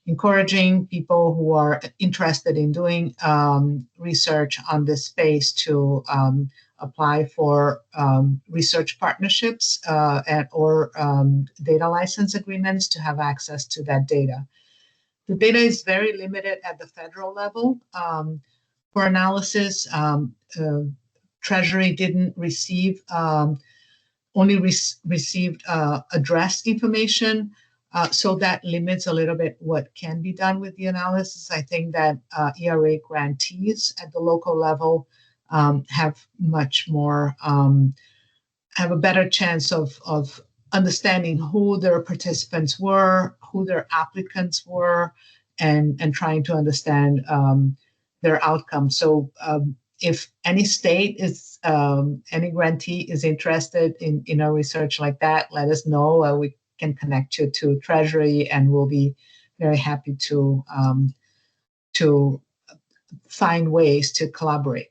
encouraging people who are interested in doing research on this space to apply for research partnerships or data license agreements to have access to that data. The data is very limited at the federal level. For analysis, Treasury didn't receive, only received address information. So that limits a little bit what can be done with the analysis. I think that ERA grantees at the local level have much more, have a better chance of understanding who their participants were, who their applicants were, and trying to understand their outcomes. So if any state is, any grantee is interested in a research like that, let us know. We can connect you to Treasury, and we'll be very happy to find ways to collaborate.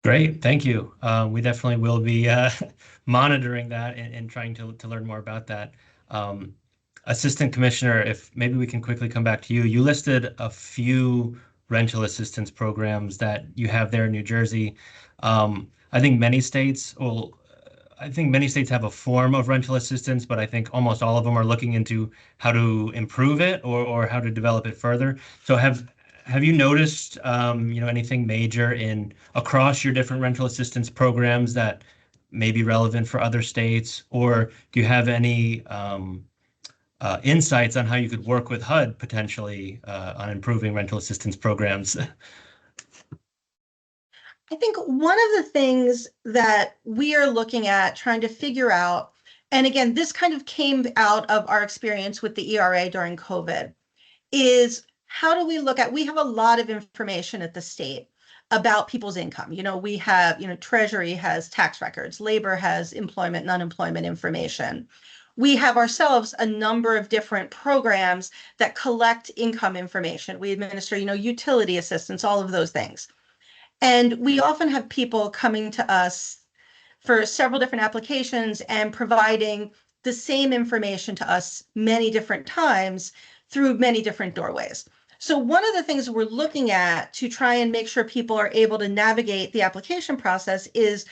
Great, thank you. We definitely will be monitoring that and trying to learn more about that. Assistant Commissioner, if maybe we can quickly come back to you. You listed a few rental assistance programs that you have there in New Jersey. I think many states have a form of rental assistance, but I think almost all of them are looking into how to improve it or how to develop it further. So have you noticed anything major across your different rental assistance programs that may be relevant for other states, or do you have any insights on how you could work with HUD potentially on improving rental assistance programs? I think one of the things that we are looking at trying to figure out, and again, this kind of came out of our experience with the ERA during COVID, is how do we look at, we have a lot of information at the state about people's income. We have, Treasury has tax records, labor has employment and unemployment information. We have ourselves a number of different programs that collect income information. We administer, utility assistance, all of those things. And we often have people coming to us for several different applications and providing the same information to us many different times through many different doorways. So one of the things we're looking at to try and make sure people are able to navigate the application process is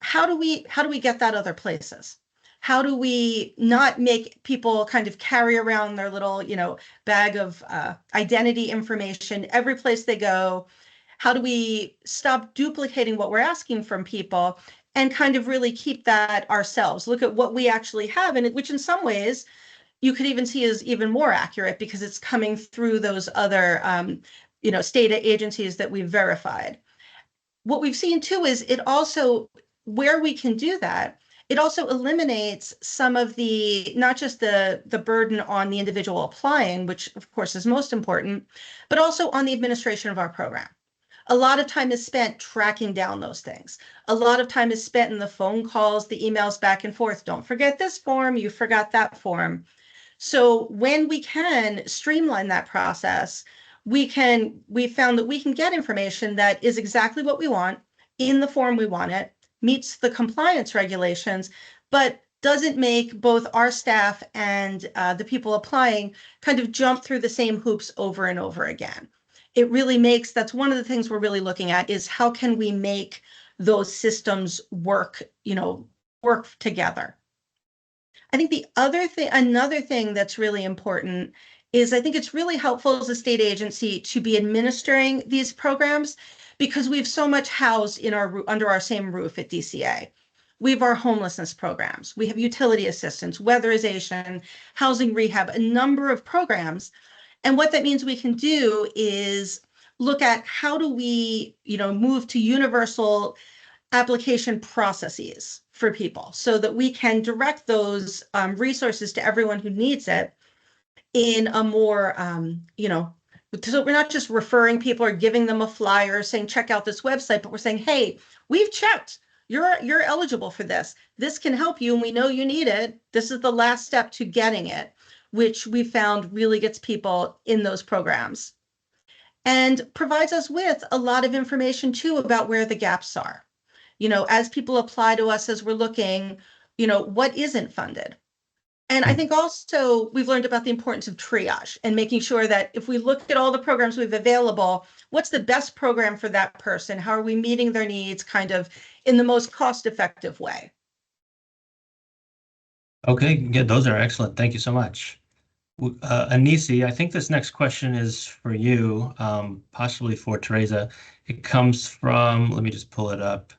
how do we get that other places? How do we not make people kind of carry around their little, bag of identity information every place they go? How do we stop duplicating what we're asking from people and kind of really keep that ourselves? Look at what we actually have, and which in some ways you could even see is even more accurate because it's coming through those other, state agencies that we've verified. What we've seen too is it also, where we can do that, it also eliminates some of the, not just the burden on the individual applying, which of course is most important, but also on the administration of our program. A lot of time is spent tracking down those things. A lot of time is spent in the phone calls, the emails back and forth. Don't forget this form, you forgot that form. So when we can streamline that process, we found that we can get information that is exactly what we want in the form we want it, meets the compliance regulations, but doesn't make both our staff and the people applying kind of jump through the same hoops over and over again. It really makes, that's one of the things we're really looking at, is how can we make those systems work together. I think another thing that's really important is I think it's really helpful as a state agency to be administering these programs because we have so much housed under our same roof at DCA. We have our homelessness programs, we have utility assistance, weatherization, housing rehab, a number of programs. And what that means we can do is look at how do we, move to universal application processes for people so that we can direct those resources to everyone who needs it in a more, So we're not just referring people or giving them a flyer saying, check out this website, but we're saying, hey, we've checked. You're eligible for this. This can help you, and we know you need it. This is the last step to getting it, which we found really gets people in those programs and provides us with a lot of information too about where the gaps are. As people apply to us, as we're looking, what isn't funded. And I think also we've learned about the importance of triage and making sure that if we look at all the programs we've available, what's the best program for that person? How are we meeting their needs kind of in the most cost-effective way? Okay, yeah, those are excellent. Thank you so much. Anice, I think this next question is for you, possibly for Teresa. It comes from, let me just pull it up.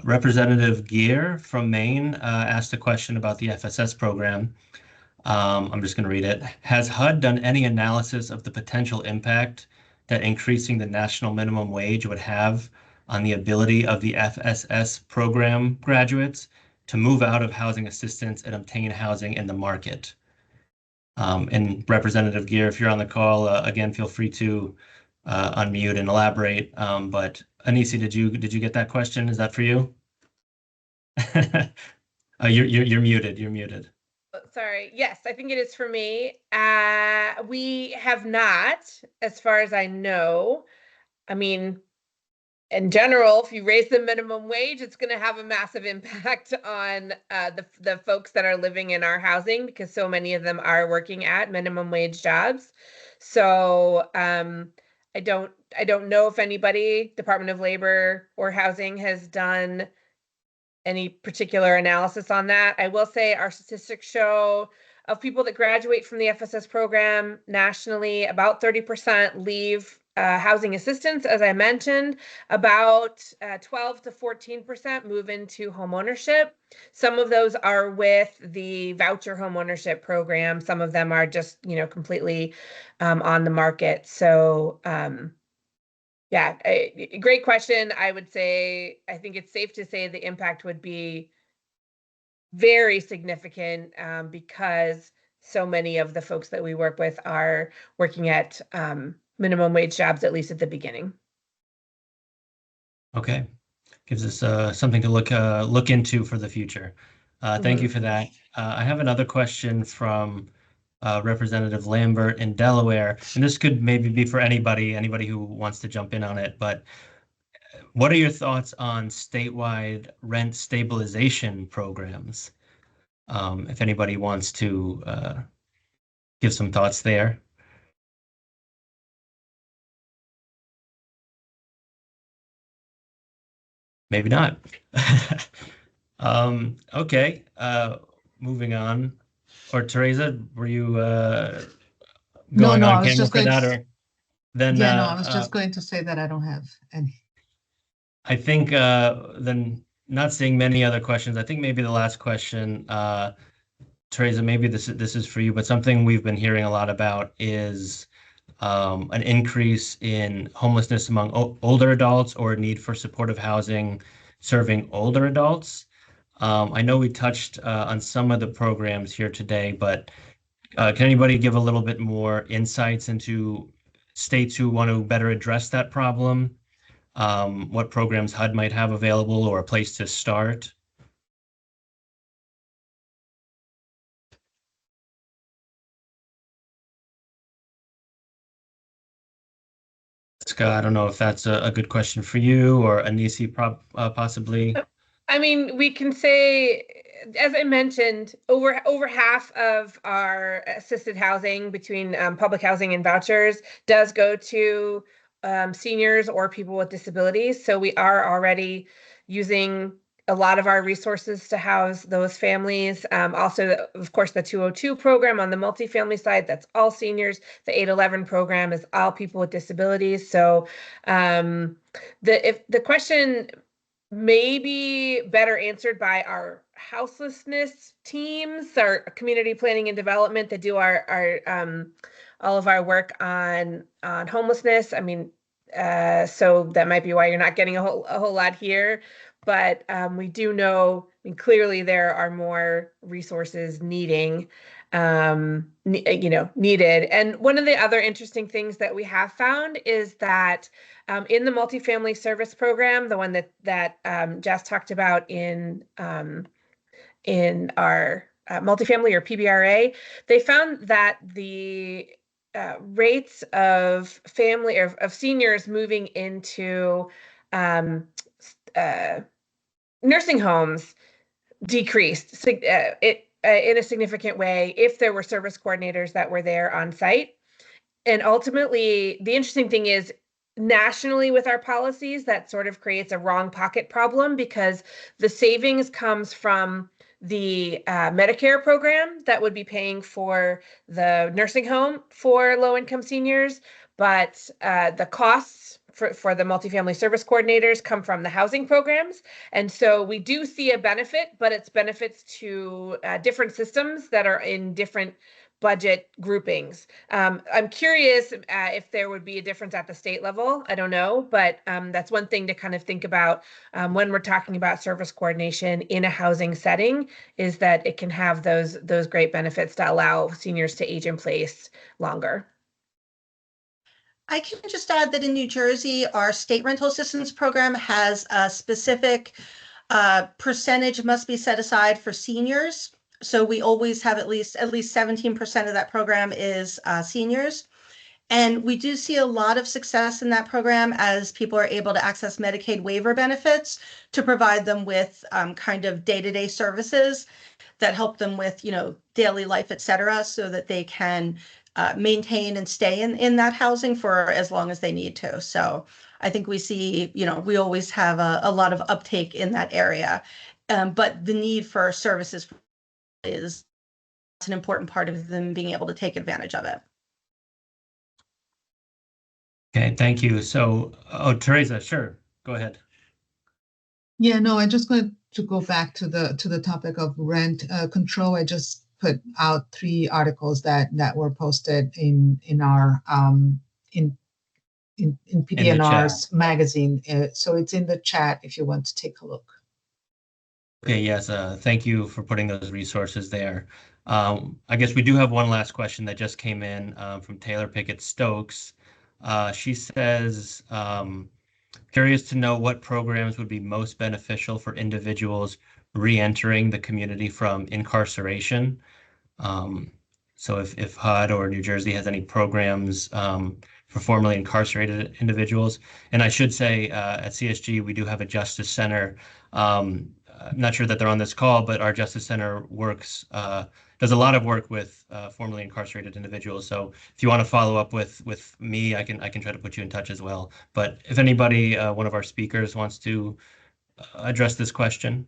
Representative Gear from Maine asked a question about the FSS program. I'm just going to read it. Has HUD done any analysis of the potential impact that increasing the national minimum wage would have on the ability of the FSS program graduates to move out of housing assistance and obtain housing in the market? And Representative Gear, if you're on the call, again, feel free to unmute and elaborate. But Anice, did you get that question? Is that for you? You're muted. You're muted. Sorry. Yes, I think it is for me. We have not, as far as I know. I mean, in general, if you raise the minimum wage, it's going to have a massive impact on the folks that are living in our housing, because so many of them are working at minimum wage jobs. So I don't know if anybody, Department of Labor or Housing, has done any particular analysis on that. I will say our statistics show of people that graduate from the FSS program nationally, about 30% leave housing assistance, as I mentioned. About 12 to 14% move into homeownership. Some of those are with the voucher homeownership program. Some of them are just, completely on the market. So yeah, great question. I would say, I think it's safe to say the impact would be very significant because so many of the folks that we work with are working at minimum wage jobs, at least at the beginning. Okay, gives us something to look into for the future. Thank you for that. I have another question from Representative Lambert in Delaware, and this could maybe be for anybody who wants to jump in on it, but what are your thoughts on statewide rent stabilization programs? If anybody wants to give some thoughts there. Maybe not. Okay, moving on. Or Teresa, were you going No, on I was camera just for going that, to, or then? yeah, no, I was just going to say that I don't have any. I think then, not seeing many other questions, I think maybe the last question, Teresa, maybe this is for you, but something we've been hearing a lot about is an increase in homelessness among older adults, or a need for supportive housing serving older adults. I know we touched on some of the programs here today, but can anybody give a little bit more insights into states who want to better address that problem? What programs HUD might have available, or a place to start? Scott, I don't know if that's a good question for you, or Anice possibly. I mean, we can say, as I mentioned, over half of our assisted housing between public housing and vouchers does go to seniors or people with disabilities. So we are already using a lot of our resources to house those families. Also, of course, the 202 program on the multifamily side, that's all seniors. The 811 program is all people with disabilities. So if the question may be better answered by our houselessness teams, our community planning and development that do our all of our work on homelessness. I mean, so that might be why you're not getting a whole lot here. But we do know, I mean, clearly there are more resources needing. needed. And one of the other interesting things that we have found is that in the multifamily service program, the one that Jess talked about in our multifamily or PBRA, they found that the rates of family or of seniors moving into nursing homes decreased in a significant way if there were service coordinators that were there on site. And ultimately, the interesting thing is, nationally with our policies, that sort of creates a wrong pocket problem, because the savings comes from the Medicare program that would be paying for the nursing home for low-income seniors, but the costs for the multifamily service coordinators come from the housing programs. And so we do see a benefit, but it's benefits to different systems that are in different budget groupings. I'm curious if there would be a difference at the state level. I don't know, but that's one thing to kind of think about when we're talking about service coordination in a housing setting, is that it can have those great benefits to allow seniors to age in place longer. I can just add that in New Jersey, our state rental assistance program has a specific percentage must be set aside for seniors. So we always have at least 17% of that program is seniors. And we do see a lot of success in that program as people are able to access Medicaid waiver benefits to provide them with kind of day-to-day services that help them with, daily life, et cetera, so that they can maintain and stay in that housing for as long as they need to. So I think we see, we always have a lot of uptake in that area. But the need for services is an important part of them being able to take advantage of it. Okay, thank you. So, Teresa, sure, go ahead. Yeah, no, I just wanted to go back to the topic of rent control. I just put out 3 articles that were posted in our in PD&R's magazine. So it's in the chat if you want to take a look. Okay, yes, thank you for putting those resources there. I guess we do have one last question that just came in from Taylor Pickett Stokes. She says, curious to know what programs would be most beneficial for individuals re-entering the community from incarceration. So if HUD or New Jersey has any programs for formerly incarcerated individuals. And I should say at CSG, we do have a Justice Center. I'm not sure that they're on this call, but our Justice Center does a lot of work with formerly incarcerated individuals. So if you want to follow up with me, I can try to put you in touch as well. But if anybody, one of our speakers wants to address this question.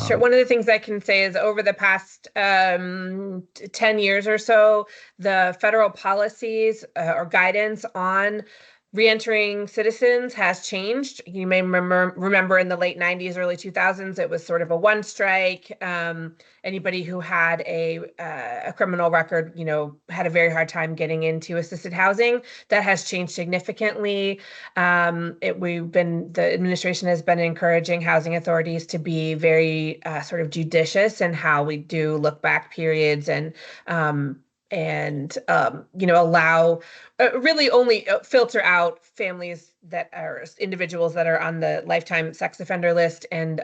Sure. One of the things I can say is over the past 10 years or so, the federal policies or guidance on reentering citizens has changed. You may remember in the late 90s, early 2000s, it was sort of a one strike. Anybody who had a criminal record, had a very hard time getting into assisted housing. That has changed significantly. The administration has been encouraging housing authorities to be very sort of judicious in how we do look back periods and allow really only filter out families that are individuals that are on the lifetime sex offender list and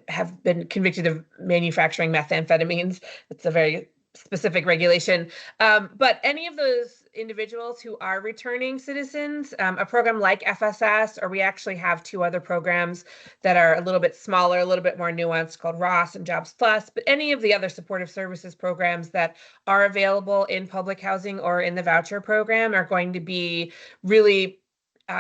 have been convicted of manufacturing methamphetamines. It's a very specific regulation. But any of those individuals who are returning citizens, a program like FSS, or we actually have 2 other programs that are a little bit smaller, a little bit more nuanced, called Ross and Jobs Plus, but any of the other supportive services programs that are available in public housing or in the voucher program are going to be really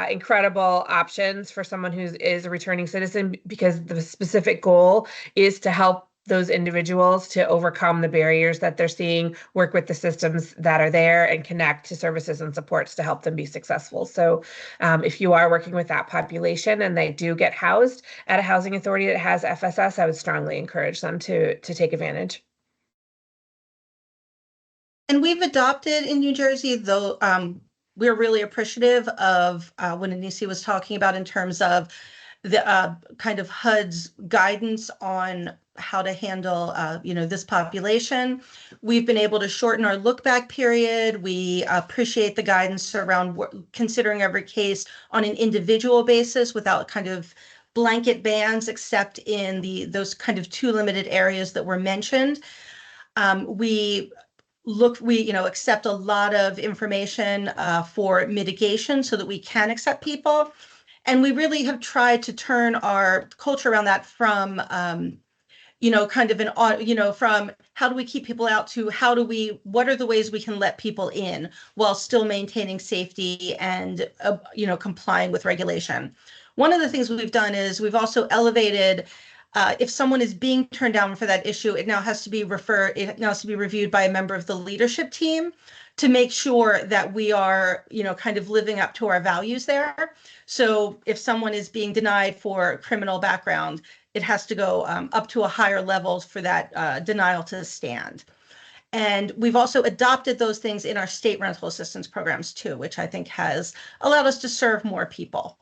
incredible options for someone who is a returning citizen, because the specific goal is to help those individuals to overcome the barriers that they're seeing, work with the systems that are there, and connect to services and supports to help them be successful. So if you are working with that population and they do get housed at a housing authority that has FSS, I would strongly encourage them to take advantage. And we've adopted in New Jersey, though, we're really appreciative of what Anice was talking about in terms of the kind of HUD's guidance on how to handle, this population. We've been able to shorten our look back period. We appreciate the guidance around considering every case on an individual basis without kind of blanket bans, except in those kind of two limited areas that were mentioned. We accept a lot of information for mitigation so that we can accept people. And we really have tried to turn our culture around that from, from how do we keep people out to what are the ways we can let people in while still maintaining safety and, complying with regulation. One of the things we've done is we've also elevated, if someone is being turned down for that issue, it now has to be reviewed by a member of the leadership team to make sure that we are, kind of living up to our values there. So if someone is being denied for criminal background, it has to go up to a higher level for that denial to stand. And we've also adopted those things in our state rental assistance programs too, which I think has allowed us to serve more people.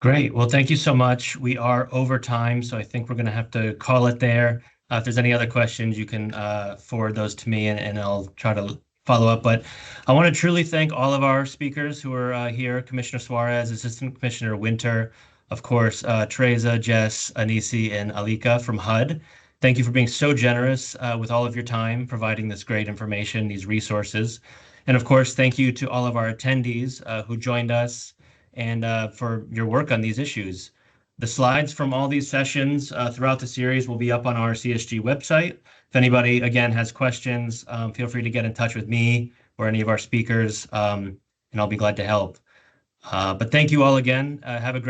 Great. Well, thank you so much. We are over time, so I think we're going to have to call it there. If there's any other questions, you can forward those to me and I'll try to follow up. But I want to truly thank all of our speakers who are here, Commissioner Suarez, Assistant Commissioner Winter, of course, Teresa, Jess, Anice, and Alicka from HUD. Thank you for being so generous with all of your time, providing this great information, these resources. And of course, thank you to all of our attendees who joined us and for your work on these issues. The slides from all these sessions throughout the series will be up on our CSG website. If anybody, again, has questions, feel free to get in touch with me or any of our speakers, and I'll be glad to help. But thank you all again. Have a great